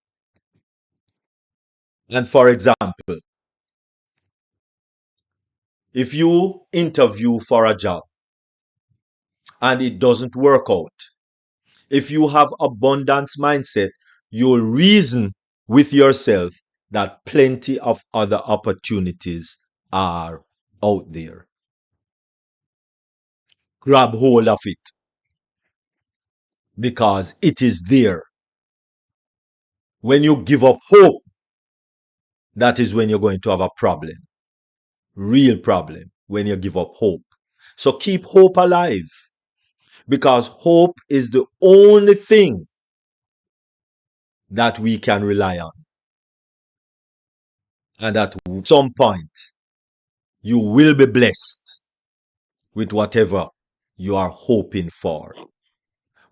And for example, if you interview for a job and it doesn't work out, if you have abundance mindset, you'll reason with yourself that plenty of other opportunities are out there. Grab hold of it because it is there. When you give up hope, that is when you're going to have a problem. Real problem when you give up hope. So keep hope alive because hope is the only thing that we can rely on. And at some point, you will be blessed with whatever you are hoping for.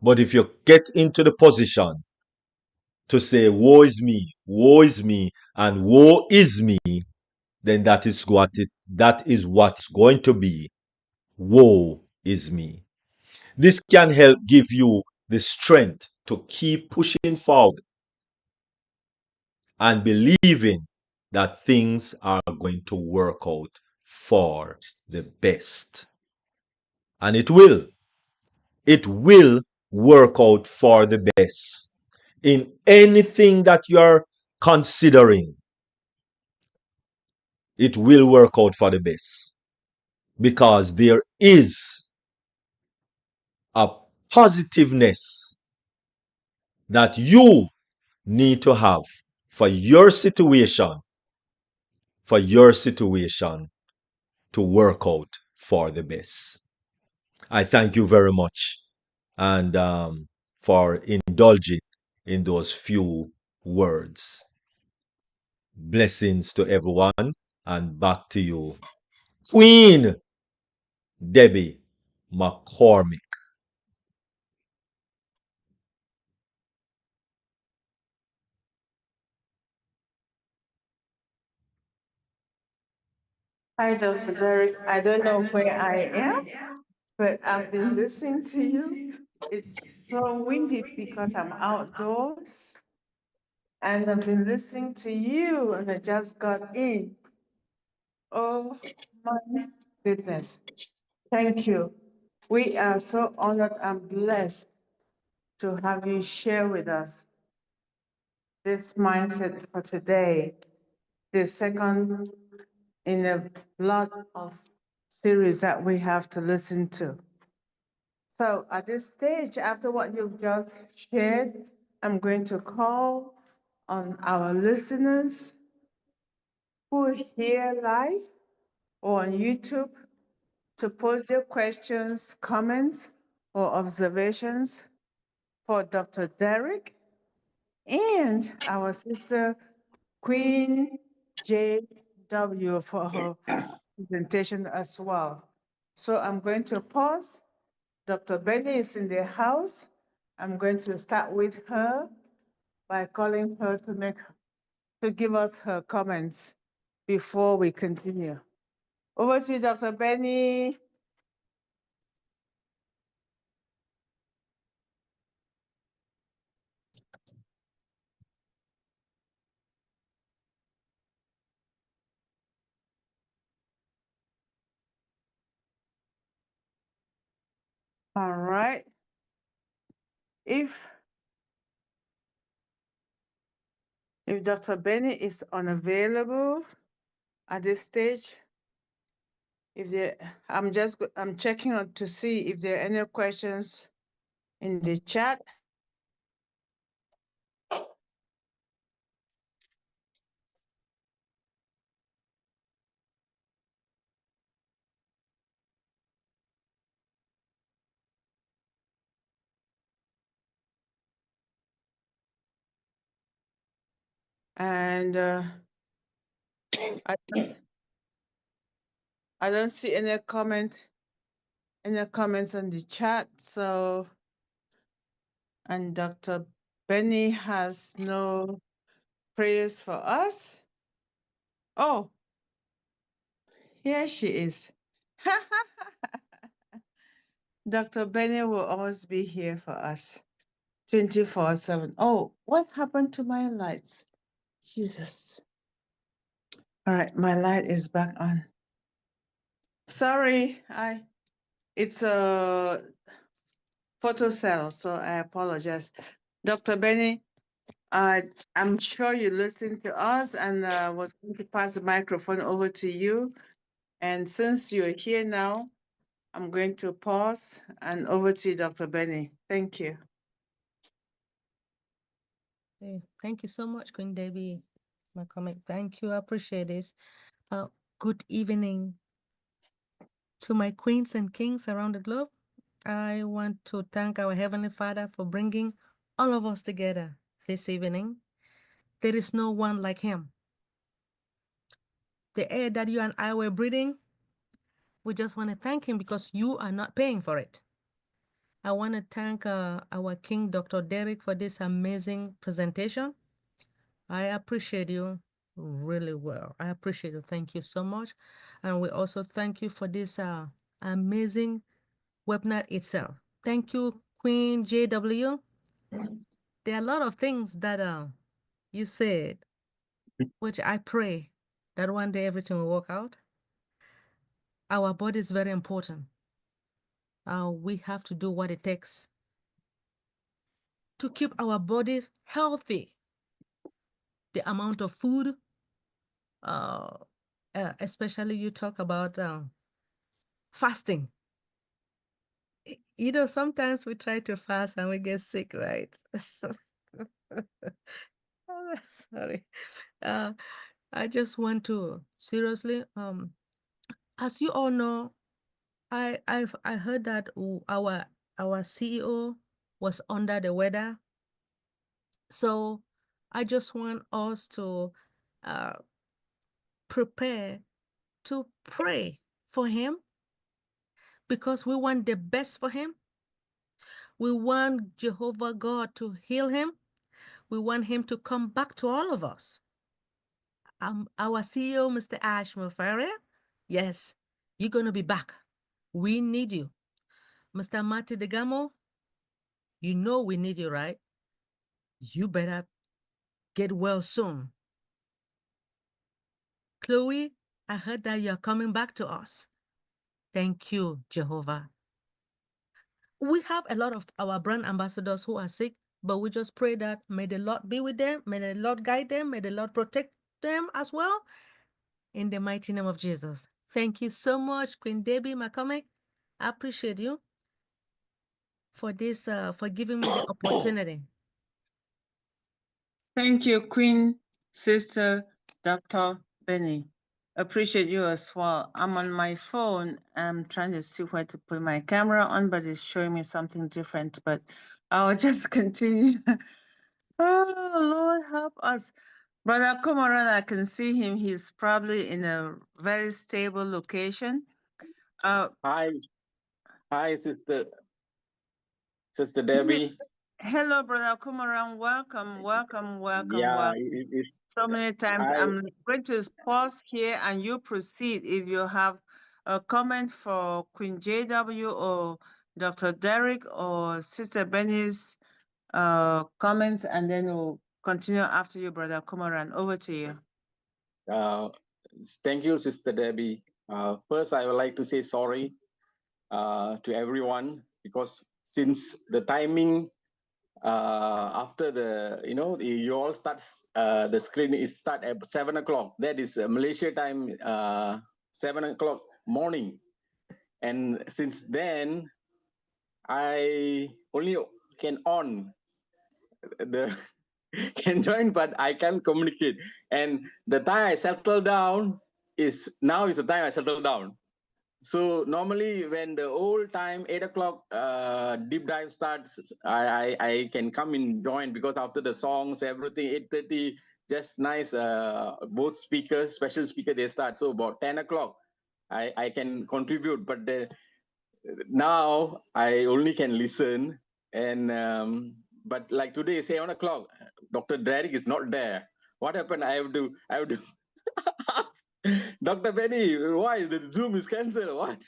But if you get into the position to say, woe is me, and woe is me, then that is what's going to be. Woe is me. This can help give you the strength to keep pushing forward and believing that things are going to work out for the best. And it will. It will work out for the best. In anything that you're considering, it will work out for the best. Because there is a positiveness that you need to have for your situation, for your situation to work out for the best. I thank you very much and for indulging in those few words. Blessings to everyone and back to you, Queen Debbie McCormick. Hi, Dr. Derek. I don't know where I am, but I've been listening to you. It's so windy because I'm outdoors, and I've been listening to you, and I just got in. Oh, my goodness. Thank you. We are so honored and blessed to have you share with us this mindset for today, the second in a lot of series that we have to listen to. So at this stage, after what you've just shared, I'm going to call on our listeners who are here live or on YouTube to post their questions, comments, or observations for Dr. Derek and our sister Queen JW for her presentation as well. So I'm going to pause. Dr. Benny is in the house. I'm going to start with her by calling her to give us her comments before we continue. Over to you, Dr. Benny. All right. If Dr. Benny is unavailable at this stage, I'm checking out to see if there are any questions in the chat. And I don't see any comments on the chat. So, and Dr. Benny has no prayers for us. Oh, here she is. Dr. Benny will always be here for us 24/7. Oh, what happened to my lights? Jesus. All right, my light is back on. Sorry, it's a photo cell, so I apologize. Dr. Benny, I'm sure you listened to us and was going to pass the microphone over to you. And since you're here now, I'm going to pause and over to you, Dr. Benny. Thank you. Hey, thank you so much, Queen Debbie. My comment. Thank you. I appreciate this. Good evening to my queens and kings around the globe. I want to thank our Heavenly Father for bringing all of us together this evening. There is no one like Him. The air that you and I were breathing, we just want to thank Him because you are not paying for it. I want to thank our King, Dr. Derek, for this amazing presentation. I appreciate you really well. I appreciate you. Thank you so much. And we also thank you for this amazing webinar itself. Thank you, Queen JW. There are a lot of things that you said, which I pray that one day everything will work out. Our body is very important. We have to do what it takes to keep our bodies healthy. The amount of food, especially you talk about fasting. You know, sometimes we try to fast and we get sick, right? Oh, sorry. I just want to seriously, as you all know, I heard that our CEO was under the weather. So I just want us to prepare to pray for him because we want the best for him. We want Jehovah God to heal him. We want him to come back to all of us. Our CEO, Mr. Ash Mafaria, yes, you're going to be back. We need you. Mr. Mati Degamo, you know we need you, right? You better get well soon. Chloe, I heard that you're coming back to us. Thank you, Jehovah. We have a lot of our brand ambassadors who are sick, but we just pray that may the Lord be with them, may the Lord guide them, may the Lord protect them as well. In the mighty name of Jesus. Thank you so much, Queen Debbie McCormick. I appreciate you for this, for giving me the opportunity. Thank you, Queen Sister Dr. Benny. Appreciate you as well. I'm on my phone. I'm trying to see where to put my camera on, but it's showing me something different. But I'll just continue. Oh, Lord, help us. Brother Kumaran, I can see him. He's probably in a very stable location. Hi, Sister Debbie. Hello, Brother Kumaran. Welcome, welcome, welcome, Yeah, welcome. So many times. I I'm going to pause here and you proceed if you have a comment for Queen JW or Dr. Derek or Sister Benny's comments, and then we'll continue after you, Brother Kumaran. Over to you. Thank you, Sister Debbie. First, I would like to say sorry to everyone because since the timing after you all start the screen is start at 7 o'clock. That is Malaysia time, 7 o'clock morning, and since then I only can on the can join, but I can't communicate. And the time I settle down is now is the time I settle down. So normally when the old time 8 o'clock deep dive starts, I can come and join because after the songs everything 8:30 just nice. Both speakers, special speaker, they start. So about 10 o'clock I can contribute, but now I only can listen. And but like today 7 o'clock, Dr. Derek is not there. What happened? I have to Dr. Benny, why the Zoom is cancelled? What?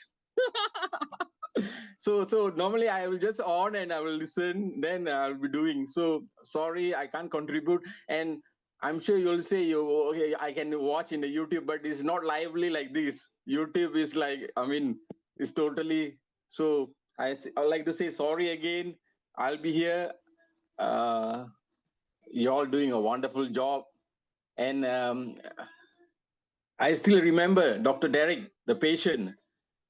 So normally I will just on and I will listen, then I'll be doing. So sorry, I can't contribute. And I'm sure you'll say okay, I can watch in the YouTube, but it's not lively like this. YouTube is like, I mean, it's totally. So I like to say sorry again. I'll be here. You're all doing a wonderful job. And I still remember Dr. Derek, the patient.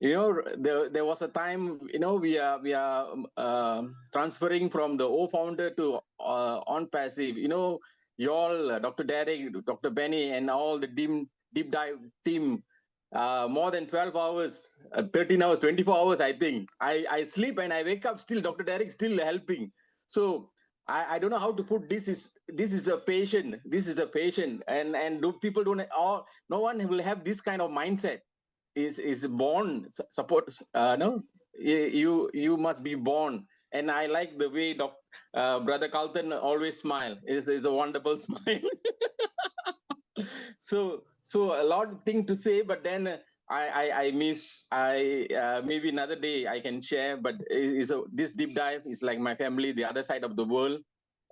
There was a time, we are transferring from the O founder to on passive. You all, Dr. Derek, Dr. Benny, and all the deep dive team, more than 12 hours, 13 hours, 24 hours, I think. I sleep and I wake up still, Dr. Derek still helping. So I don't know how to put this is a patient. This is a patient. And do people don't all no one will have this kind of mindset is born support. No, you must be born. And I like the way Brother Carlton always smile. Is a wonderful smile. So a lot of thing to say, but then I miss I maybe another day I can share. But this deep dive is like my family, the other side of the world.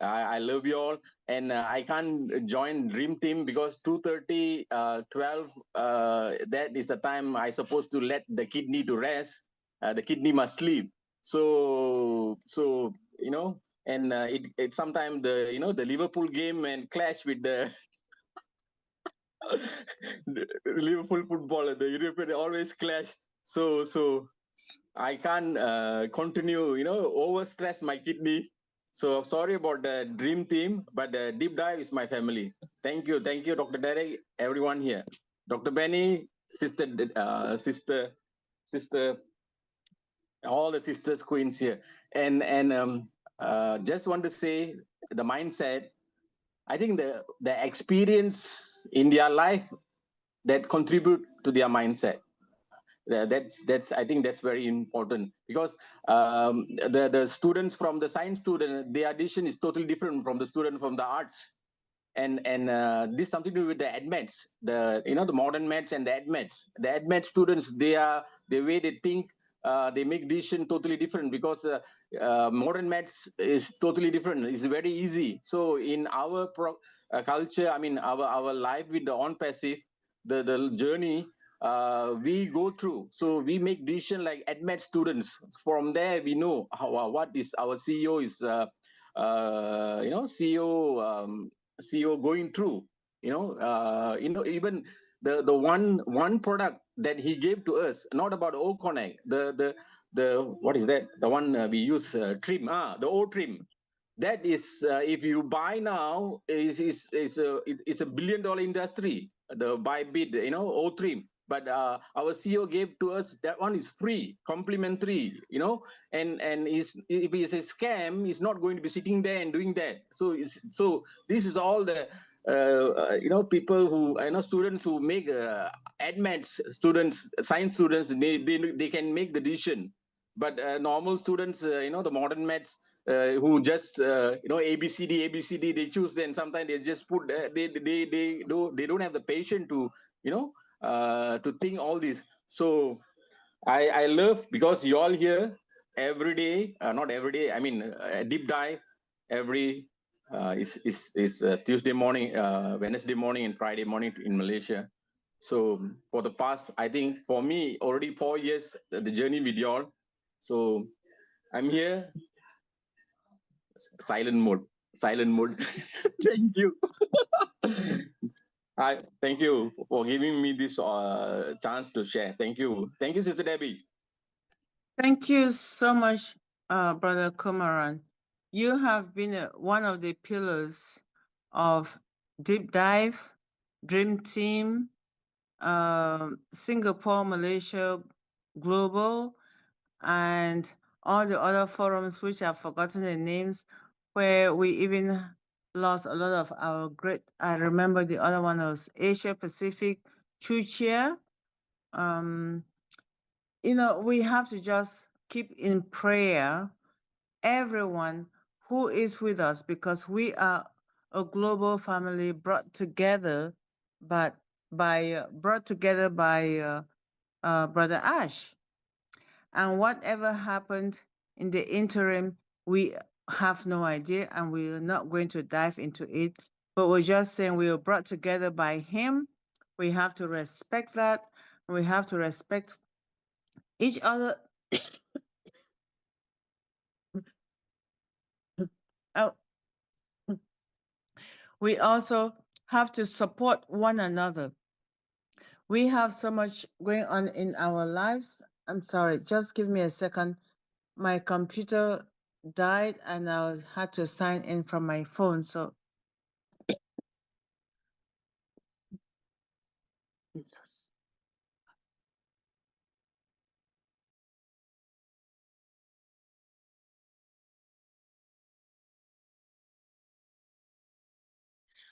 I love you all, and I can't join Dream Team because 2:30, 12. That is the time I supposed to let the kidney to rest. The kidney must sleep. So and it sometimes the Liverpool game and clash with the the Liverpool footballer, the European always clash. So I can't continue, overstress my kidney. So sorry about the dream team, but the deep dive is my family. Thank you, Dr. Derek, everyone here, Dr. Benny, sister, all the sisters, queens here, and just want to say the mindset. I think the experience in their life that contribute to their mindset. That's I think that's very important because the students from the science student, their addition is totally different from the student from the arts. And this something to do with the admits, the modern meds and the admits. The admit students, the way they think, they make decision totally different because modern meds is totally different. It's very easy. So in our culture, I mean our life with the on passive, the journey we go through. So we make decision like admit students. From there, we know what is our CEO is. CEO going through. Even the one product that he gave to us, not about O Connect. The what is that? The one we use trim. The O trim. that is, if you buy now, is it's a $1 billion industry. The buy bid, O3. But our CEO gave to us that one is free, complimentary, and if it's a scam, it's not going to be sitting there and doing that. So this is all the people who students who make admits students, science students, they can make the decision. But normal students, the modern maths, who just ABCD they choose, and sometimes they just put they don't have the patience to to think all this. So I love, because you all here every day, not every day, I mean deep dive every is Tuesday morning, Wednesday morning, and Friday morning in Malaysia. So for the past, I think for me already 4 years, the journey with you all. So I'm here, silent mode. Thank you. Thank you for giving me this chance to share. Thank you, Sister Debbie. Thank you so much, Brother Kumaran. You have been one of the pillars of Deep Dive, Dream Team, Singapore, Malaysia, Global, and all the other forums which I've forgotten the names, where we even lost a lot of our great. I remember the other one was Asia Pacific, Chuchia. We have to just keep in prayer everyone who is with us, because we are a global family brought together, but by Brother Ash. And whatever happened in the interim, we have no idea, and we're not going to dive into it. But we're just saying we were brought together by him. We have to respect that. We have to respect each other. Oh, we also have to support one another. We have so much going on in our lives. I'm sorry, just give me a second. My computer died and I had to sign in from my phone. So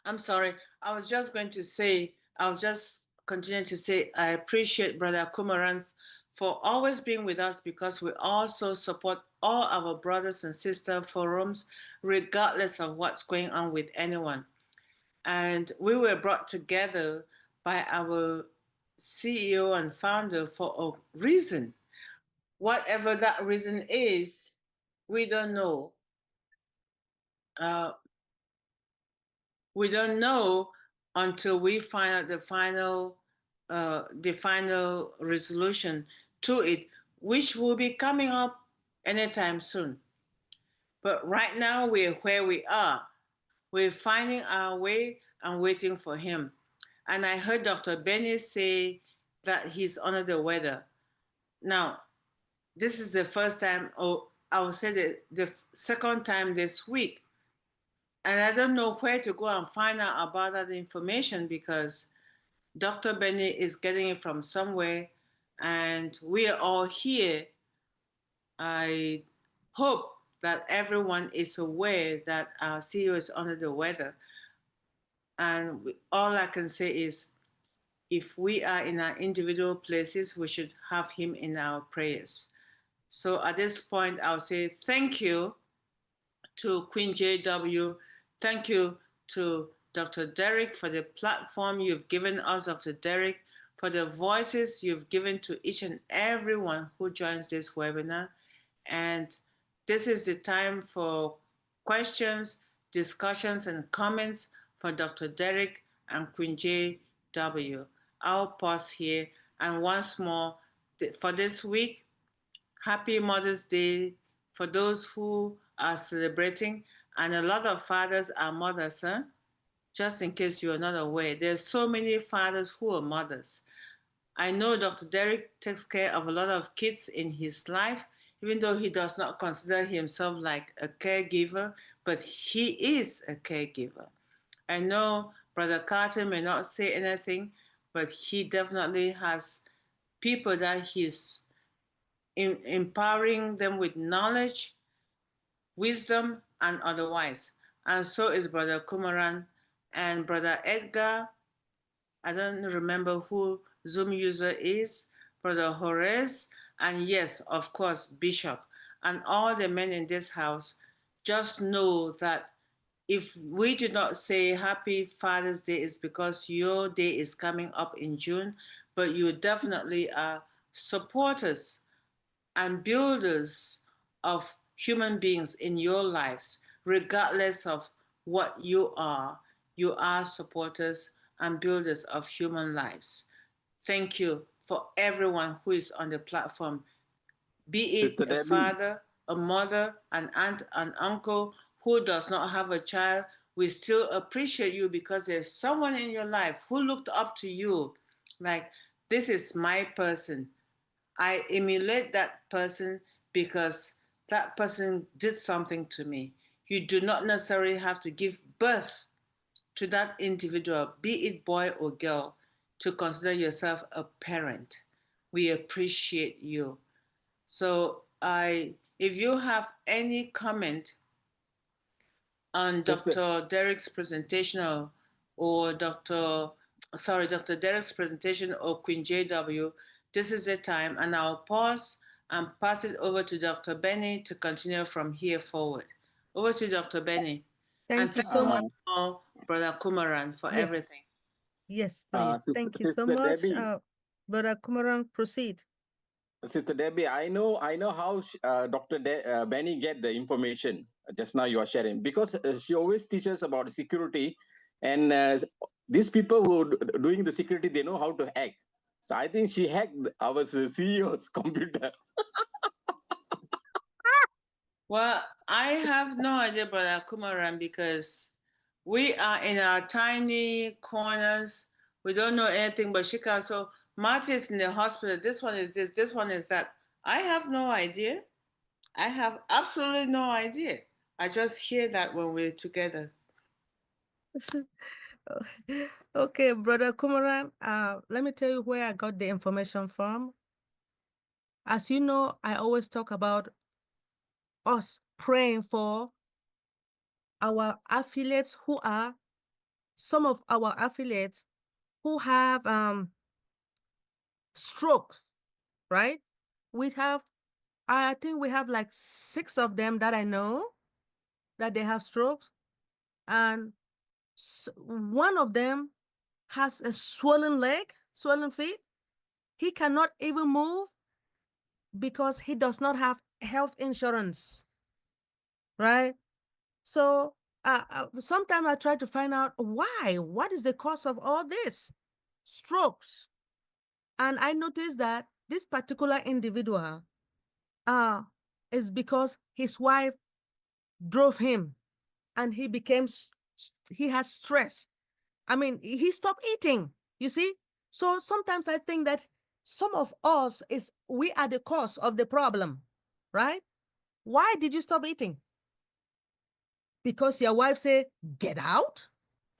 I'm sorry. I'll just continue to say, I appreciate Brother Kumaran for always being with us, because we also support all our brothers and sister forums, regardless of what's going on with anyone. And we were brought together by our CEO and founder for a reason. Whatever that reason is, we don't know. We don't know until we find out the final resolution to it, which will be coming up anytime soon. But right now we're where we are. We're finding our way and waiting for him. And I heard Dr. Benny say that he's under the weather. Now, this is the first time, or I would say the second time this week. And I don't know where to go and find out about that information, because Dr. Benny is getting it from somewhere, and we are all here. I hope that everyone is aware that our CEO is under the weather. And all I can say is, if we are in our individual places, we should have him in our prayers. So at this point, I'll say thank you to Queen JW. Thank you to Dr. Derek for the platform you've given us, Dr. Derek, for the voices you've given to each and everyone who joins this webinar. And this is the time for questions, discussions, and comments for Dr. Derek and Queen JW. I'll pause here. And once more, for this week, Happy Mother's Day for those who are celebrating. And a lot of fathers are mothers, huh? Just in case you're not aware, there's so many fathers who are mothers. I know Dr. Derek takes care of a lot of kids in his life. even though he does not consider himself like a caregiver, but he is a caregiver. I know Brother Carter may not say anything, but he definitely has people that he's empowering them with knowledge, wisdom, and otherwise. And so is Brother Kumaran and Brother Edgar. I don't remember who Zoom user is, Brother Horace, and yes, of course, Bishop, and all the men in this house. Just know that if we did not say Happy Father's Day, it's because your day is coming up in June, but you definitely are supporters and builders of human beings in your lives, regardless of what you are. You are supporters and builders of human lives. Thank you for everyone who is on the platform, be it Sister a Debbie, father, a mother, an aunt, an uncle who does not have a child. We still appreciate you because there's someone in your life who looked up to you like, this is my person. I emulate that person because that person did something to me. You do not necessarily have to give birth to that individual, be it boy or girl, to consider yourself a parent. We appreciate you. So if you have any comment on Sister, Dr. Derek's presentation or Dr. Derek's presentation or Queen JW, this is the time, and I'll pause and pass it over to Dr. Benny to continue from here forward. Over to Dr. Benny. And Thank you thank so you much. once more, Brother Kumaran, for everything. Yes. Yes, please. Thank you so Sister much. Debbie, Brother Kumaran, proceed. Sister Debbie, I know how Dr. Benny get the information just now you are sharing because she always teaches about security, and these people who are doing the security they know how to hack. So I think she hacked our CEO's computer. Well, I have no idea, Brother Kumaran, because we are in our tiny corners. We don't know anything but Shika. So Marty is in the hospital. This one is this one is that. I have no idea. I have absolutely no idea. I just hear that when we're together. Okay, Brother Kumaran, let me tell you where I got the information from. As you know, I always talk about us praying for our affiliates who are some of our affiliates who have stroke, right? We have, I think we have like 6 of them that I know that they have strokes, and one of them has a swollen leg, swollen feet. He cannot even move because he does not have health insurance, right? So sometimes I try to find out why. What is the cause of all this? Strokes. And I noticed that this particular individual is because his wife drove him and he became, he has stress. I mean, he stopped eating, you see? So sometimes I think that some of us we are the cause of the problem, right? Why did you stop eating? Because your wife said, get out?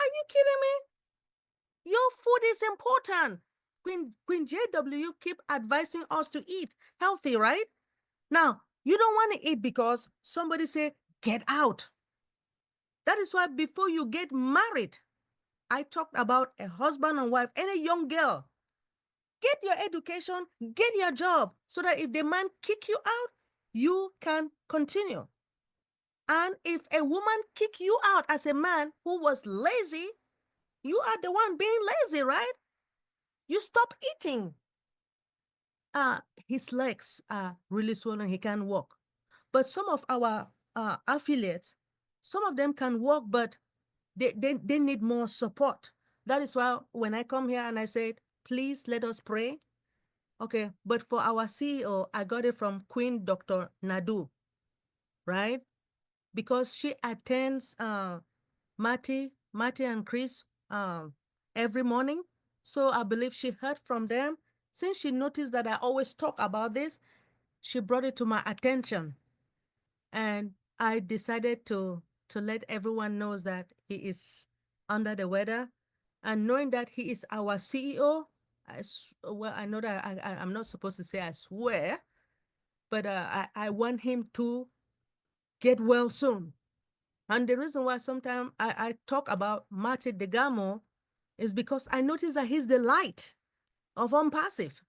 Are you kidding me? Your food is important. Queen JW keep advising us to eat healthy, right? Now, you don't want to eat because somebody say, get out. That is why before you get married, I talked about a husband and wife and a young girl. Get your education, get your job, so that if the man kick you out, you can continue. And if a woman kick you out as a man who was lazy, you are the one being lazy, right? You stop eating. His legs are really swollen. He can't walk. But some of our affiliates, some of them can walk, but they need more support. That is why when I come here and I said, please let us pray. Okay, but for our CEO, I got it from Queen Dr. Nadu, right? Because she attends Matty and Chris every morning. So I believe she heard from them. Since she noticed that I always talk about this, she brought it to my attention, and I decided to let everyone know that he is under the weather, and knowing that he is our CEO. Well, I know that I'm not supposed to say I swear, but I want him to get well soon. And the reason why sometimes I talk about Mate Degamo is because I notice that he's the light of Unpassive.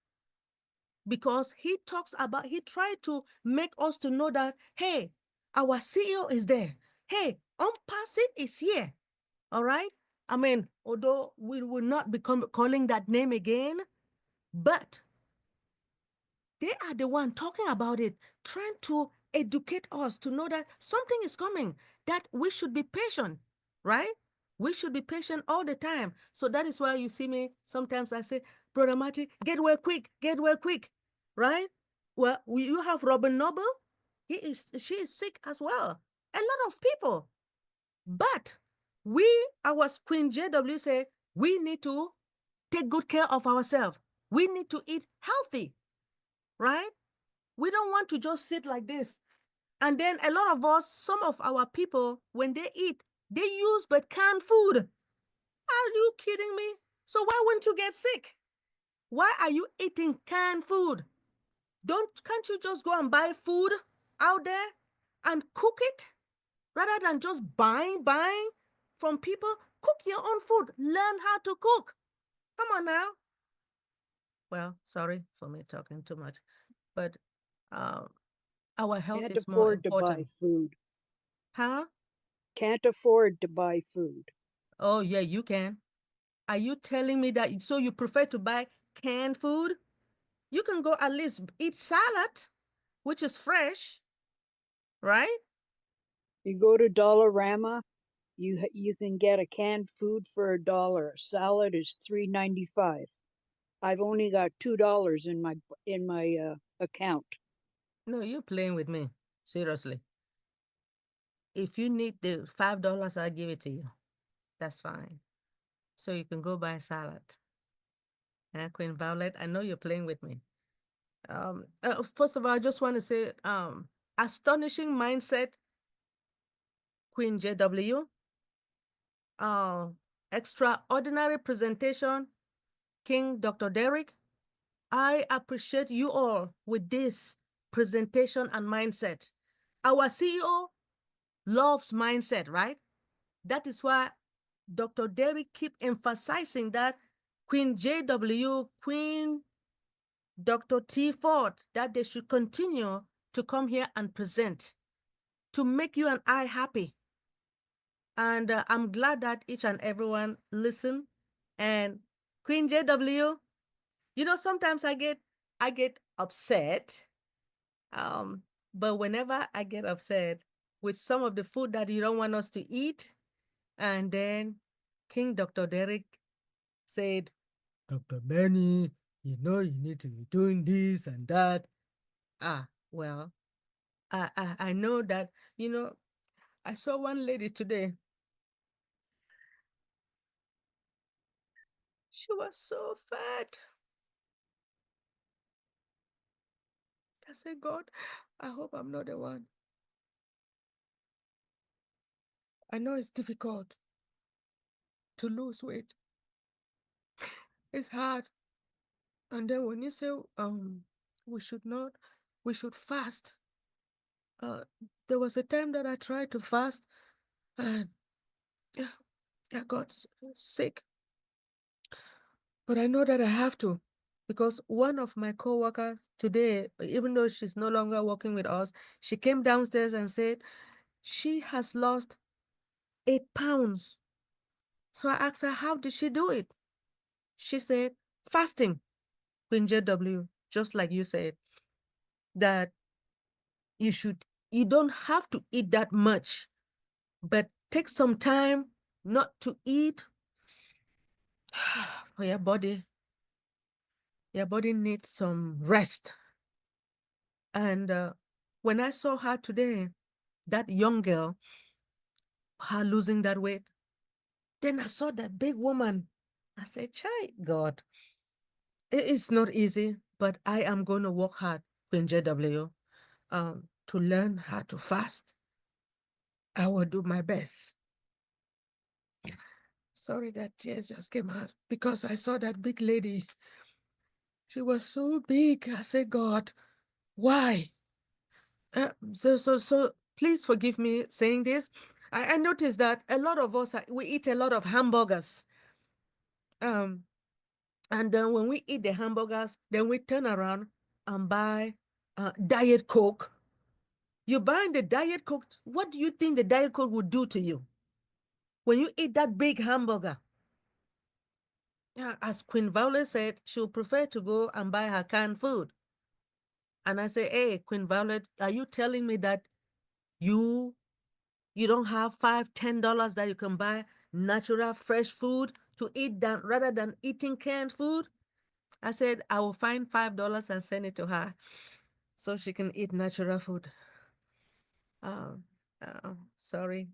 Because he talks about, he tried to make us to know that, hey, our CEO is there. Hey, Unpassive is here. All right? I mean, although we will not be calling that name again, but they are the one talking about it, trying to educate us to know that something is coming, that we should be patient, right? We should be patient all the time. So that is why you see me, sometimes I say, Brother Marty, get well quick, right? Well, you have Robin Noble. She is sick as well. A lot of people. But our Queen JW say, we need to take good care of ourselves. We need to eat healthy, right? We don't want to just sit like this. And then a lot of us, some of our people, when they eat, they use but canned food. Are you kidding me? So why wouldn't you get sick? Why are you eating canned food? Can't you just go and buy food out there and cook it rather than just buying from people? Cook your own food. Learn how to cook. Come on now. Well, sorry for me talking too much, but our health Can't is more afford to buy important. food. Huh? Can't afford to buy food. Oh, yeah, you can. Are you telling me that so you prefer to buy canned food? You can go at least eat salad, which is fresh, right? You go to Dollarama, you can get a canned food for $1. Salad is $3.95. I've only got $2 in my account. No, you're playing with me. Seriously. If you need the $5, I'll give it to you. That's fine. So you can go buy salad. Queen Violet, I know you're playing with me. First of all, I just want to say, astonishing mindset, Queen JW. Extraordinary presentation, King Dr. Derek. I appreciate you all with this presentation and mindset. Our CEO loves mindset, right? That is why Dr. Derek keep emphasizing that Queen JW, Queen Dr. T. Ford, that they should continue to come here and present to make you and I happy. And I'm glad that each and everyone listen. And Queen JW, sometimes I get upset. But whenever I get upset with some of the food that you don't want us to eat, and then King Dr. Derek said, Dr. Benny, you need to be doing this and that. Well, I know that, I saw one lady today. She was so fat. I said, God, I hope I'm not the one. I know it's difficult to lose weight. It's hard. And then when you say we should not, we should fast. There was a time that I tried to fast and I got sick. But I know that I have to, because one of my co-workers today, even though she's no longer working with us, she came downstairs and said she has lost 8 pounds. So I asked her, how did she do it? She said, fasting, Queen JW, just like you said, that you don't have to eat that much, but take some time not to eat for your body. Your body needs some rest. And when I saw her today, that young girl, her losing that weight, then I saw that big woman. I said, Chai, God, it is not easy, but I am going to work hard. Queen JW, to learn how to fast. I will do my best. Sorry that tears just came out because I saw that big lady. She was so big. I said, God, why? So please forgive me saying this. I noticed that a lot of us, we eat a lot of hamburgers. And then when we eat the hamburgers, then we turn around and buy Diet Coke. You buying the Diet Coke, what do you think the Diet Coke would do to you when you eat that big hamburger? As Queen Violet said, she'll prefer to go and buy her canned food. And I say, hey, Queen Violet, are you telling me that you don't have $5-10 that you can buy natural fresh food to eat rather than eating canned food? I said, I will find $5 and send it to her so she can eat natural food. Sorry.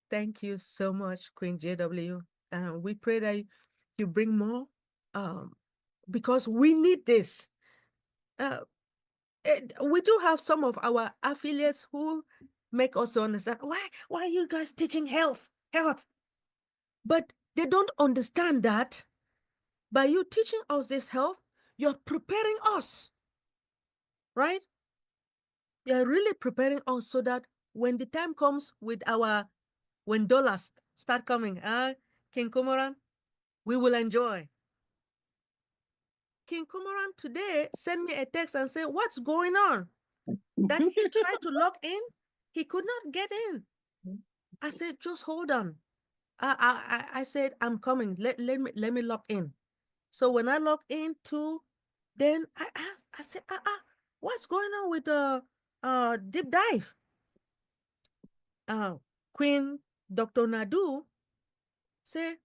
Thank you so much, Queen JW. We pray that you bring more because we need this. We do have some of our affiliates who make us understand why are you guys teaching health, but they don't understand that by you teaching us this health, you're preparing us, right? You're really preparing us so that when the time comes when dollars start coming, King Kumoran, we will enjoy. King Kumoran today sent me a text and said, what's going on? That he tried to log in, he could not get in. I said, just hold on. I said, I'm coming. Let me log in. So when I log in too, then I said, what's going on with the deep dive? Queen Dr. Nadu said,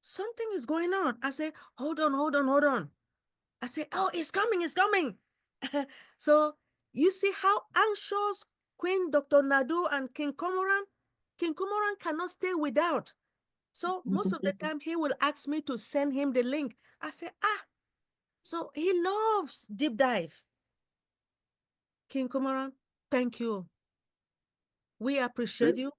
something is going on. I said, hold on. I said, oh, it's coming. So you see how anxious Queen Dr. Nadu and King Komoran cannot stay without. So most of the time he will ask me to send him the link. I say, so he loves deep dive. King Komoran, thank you. We appreciate you.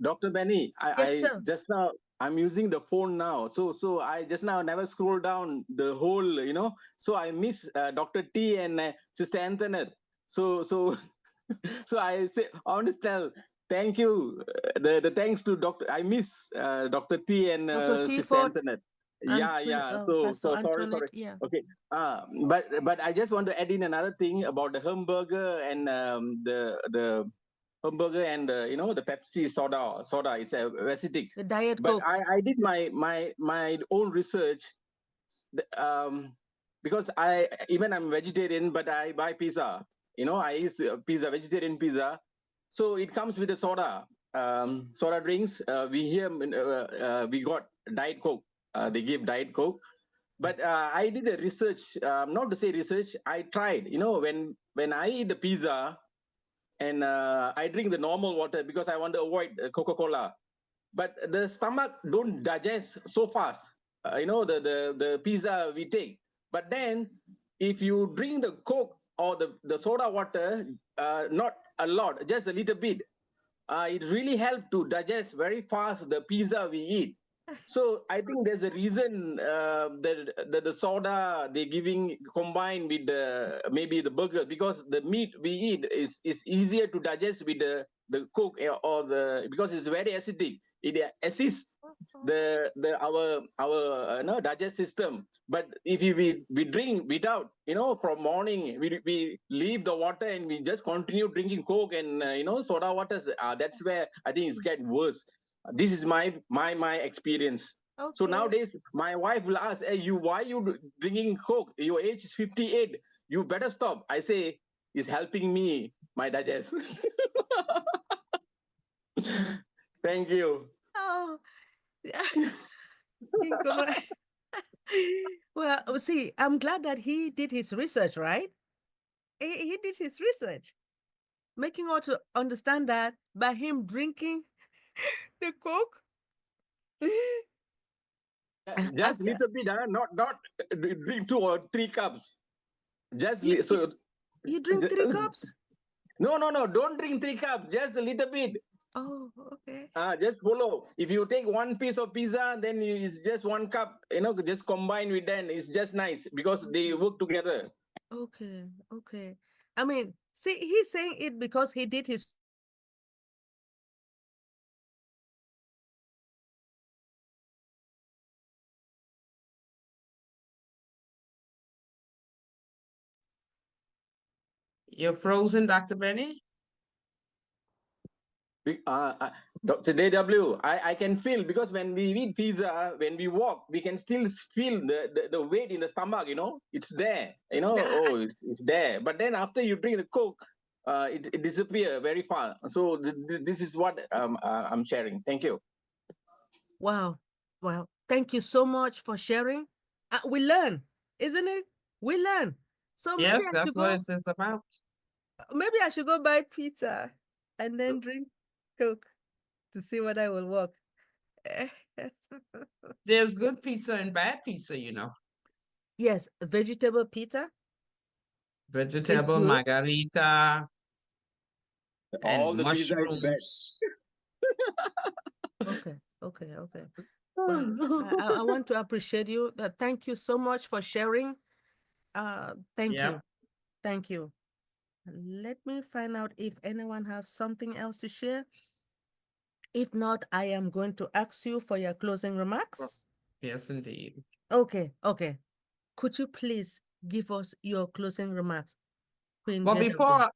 Dr. Benny, Yes, sir. just now I'm using the phone now, so I just now never scroll down the whole, so I miss Dr. T and Sister Antoinette. So so I say I want to tell thank you, the thanks to Dr. I miss Dr. T and Dr. T. Sister Ford Antoinette. and Yeah. Pastor So sorry. Antoinette. Yeah. Okay. But I just want to add in another thing about the hamburger and the hamburger and the Pepsi soda is acidic. The Diet But Coke. I did my own research, because I'm vegetarian, but I buy pizza. I eat pizza, vegetarian pizza. So it comes with a soda drinks. We got Diet Coke. They give Diet Coke. But I did a research, not to say research. I tried. When I eat the pizza, and I drink the normal water because I want to avoid Coca-Cola. But the stomach don't digest so fast. The pizza we take. But then if you drink the Coke or the soda water, not a lot, just a little bit, it really helps to digest very fast the pizza we eat. So I think there's a reason that the soda they're giving combined with maybe the burger, because the meat we eat is easier to digest with the Coke or because it's very acidic. It assists our digest system. But if we drink without, from morning we leave the water and we just continue drinking Coke and soda waters, that's where I think it's get worse. This is my experience. Okay. So nowadays my wife will ask, hey, why you drinking Coke? Your age is 58, you better stop. I say, it's helping me my digest. Thank you. Oh, King Komoran. Well, see, I'm glad that he did his research, right? He did his research, making us to understand that by him drinking the Coke. Just little bit, not drink 2 or 3 cups. Just You, so You drink 3 cups? No, don't drink 3 cups, just a little bit. Oh, okay. Just follow. If you take one piece of pizza, then it's just 1 cup, just combine with them. It's just nice because they work together. Okay, okay. I mean, see, he's saying it because he did his You're frozen, Dr. Benny? Dr. DW, I can feel because when we eat pizza, when we walk, we can still feel the weight in the stomach, it's there, Nah, it's there. But then after you drink the Coke, it disappear very fast. So this is what I'm sharing. Thank you. wow. Well, thank you so much for sharing. We learn, isn't it? We learn. So Yes, that's what it's about. maybe I should go buy pizza and then drink Coke to see whether it will work. There's good pizza and bad pizza, Yes, vegetable pizza is Vegetable, good. margarita, and All the pizza is bad. mushrooms. Okay, okay, okay. Well, I want to appreciate you. Thank you so much for sharing. Thank Yeah. you. Thank you. Let me find out if anyone has something else to share. If not, I am going to ask you for your closing remarks. Yes, indeed. Okay, okay. Could you please give us your closing remarks, Queen Well, JW?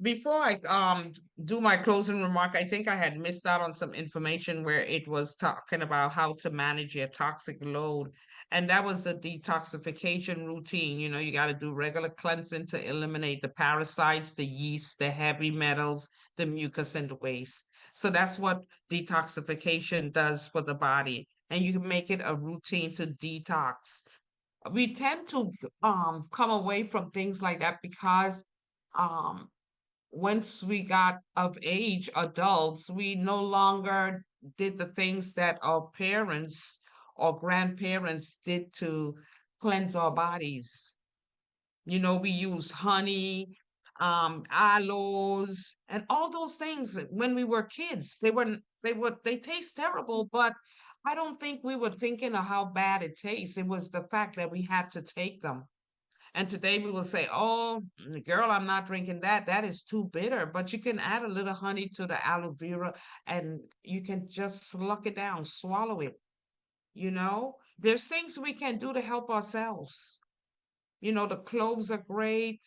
before I do my closing remark, I think I had missed out on some information where it was talking about how to manage your toxic load. And that was the detoxification routine. You got to do regular cleansing to eliminate the parasites, the yeast, the heavy metals, the mucus, and the waste. So that's what detoxification does for the body. And you can make it a routine to detox. We tend to come away from things like that because um once we got of age, adults, we no longer did the things that our parents or grandparents did to cleanse our bodies. We use honey, aloes, and all those things when we were kids. They taste terrible, but I don't think we were thinking of how bad it tastes. It was the fact that we had to take them. And today we will say, oh, girl, I'm not drinking that. That is too bitter. But you can add a little honey to the aloe vera and you can just sluck it down, swallow it. There's things we can do to help ourselves. The cloves are great.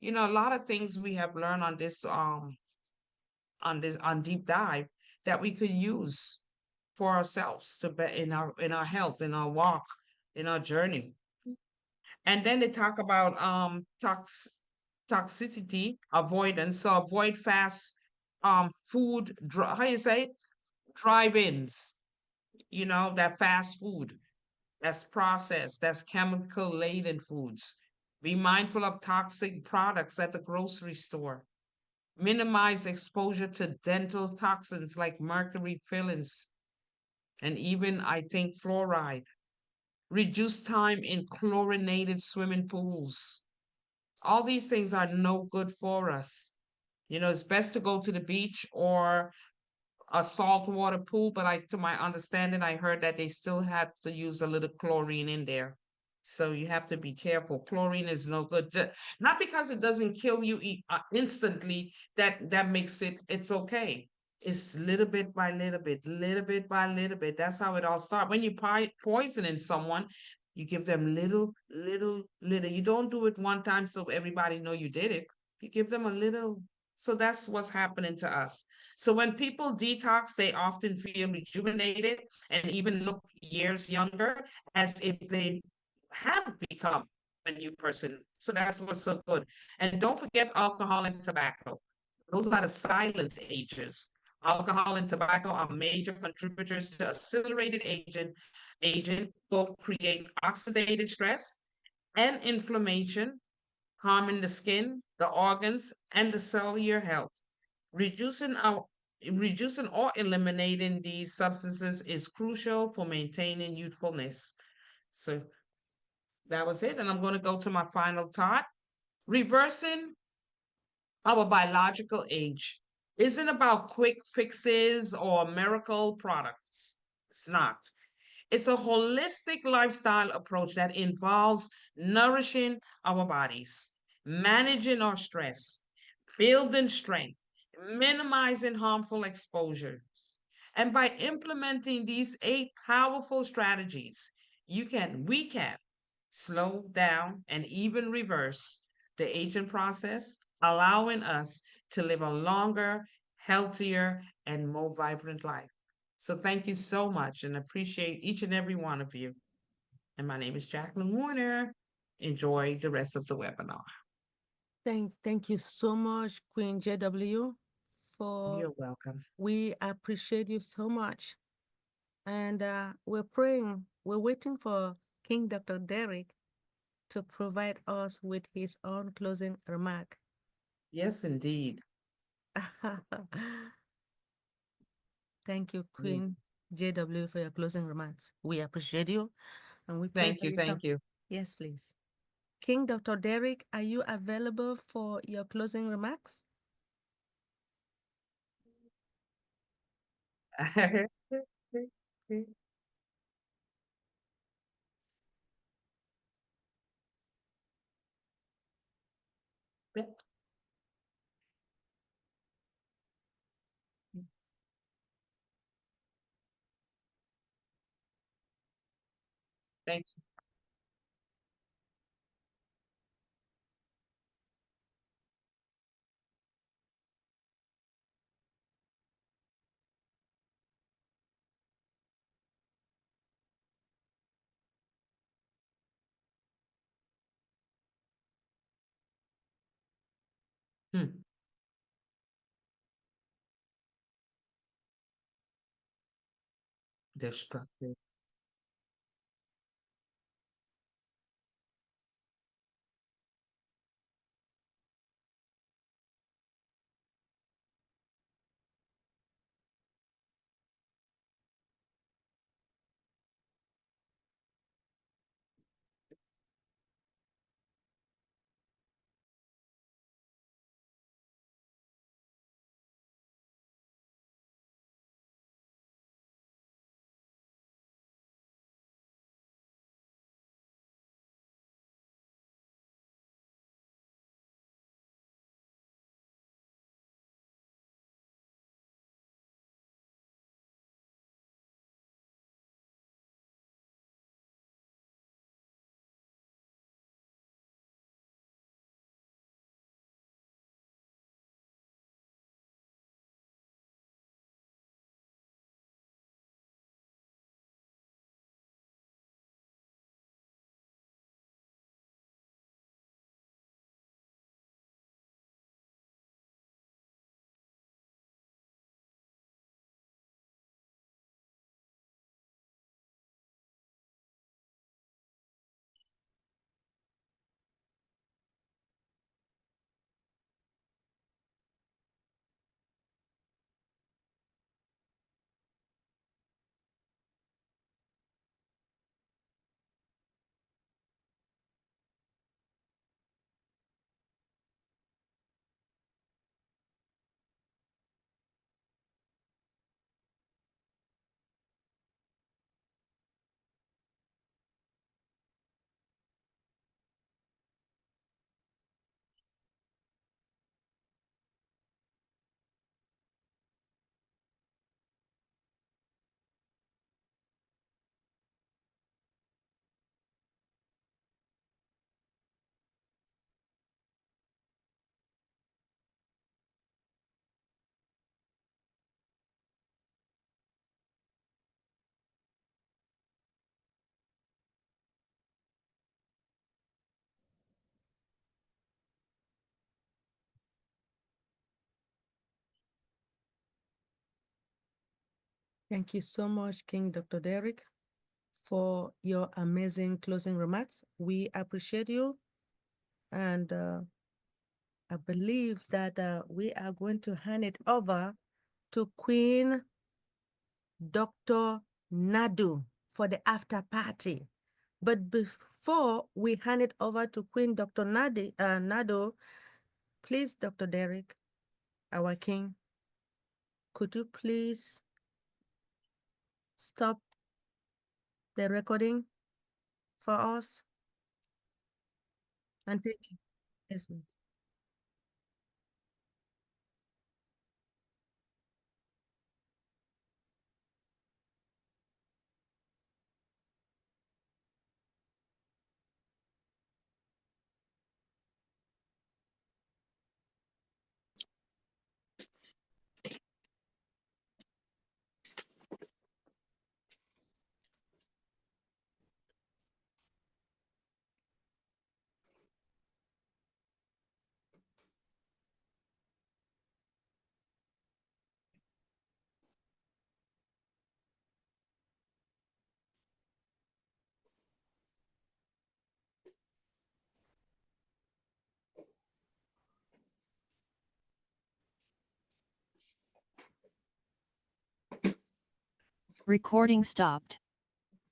A lot of things we have learned on deep dive that we could use for ourselves to be in our health, in our walk, in our journey. And then they talk about toxicity avoidance. So avoid fast food, how you say it? Drive-ins, that fast food, that's processed, that's chemical laden foods. Be mindful of toxic products at the grocery store. Minimize exposure to dental toxins like mercury fillings and even, I think, fluoride. Reduce time in chlorinated swimming pools. All these things are no good for us. It's best to go to the beach or a saltwater pool, but to my understanding, I heard that they still have to use a little chlorine in there. So you have to be careful. Chlorine is no good. Not because it doesn't kill you instantly, that makes it's okay. It's little bit by little bit, little bit by little bit. That's how it all starts. When you poisoning someone, you give them little, little, little. You don't do it one time so everybody know you did it. You give them a little. So that's what's happening to us. So when people detox, they often feel rejuvenated and even look years younger as if they have become a new person. So that's what's so good. And don't forget alcohol and tobacco. Those are the silent agers. Alcohol and tobacco are major contributors to accelerated aging, both create oxidative stress and inflammation, harming the skin, the organs, and the cellular health. Reducing our Reducing or eliminating these substances is crucial for maintaining youthfulness. So that was it. And I'm going to go to my final thought. Reversing our biological age isn't about quick fixes or miracle products. It's not. It's a holistic lifestyle approach that involves nourishing our bodies, managing our stress, building strength, minimizing harmful exposures. And by implementing these 8 powerful strategies, we can slow down and even reverse the aging process, allowing us to live a longer, healthier, and more vibrant life. So thank you so much and appreciate each and every one of you. And my name is Jacqueline Warner. Enjoy the rest of the webinar. Thank you so much, Queen JW, for You're welcome. we appreciate you so much. And we're waiting for King Dr. Derek to provide us with his own closing remark. Yes, indeed. Thank you, Mm. Queen JW, for your closing remarks. We appreciate you and we pray Thank for you. you. Thank you. Yes, please. King Dr. Derek, are you available for your closing remarks? Thank you. Hmm. Destructive. Thank you so much, King Dr. Derek, for your amazing closing remarks. We appreciate you. And I believe that we are going to hand it over to Queen Dr. Nadu for the after party. But before we hand it over to Queen Dr. Nadu, Please, Dr. Derek, our king, could you please stop the recording for us? And thank you. Yes, ma'am. Recording stopped.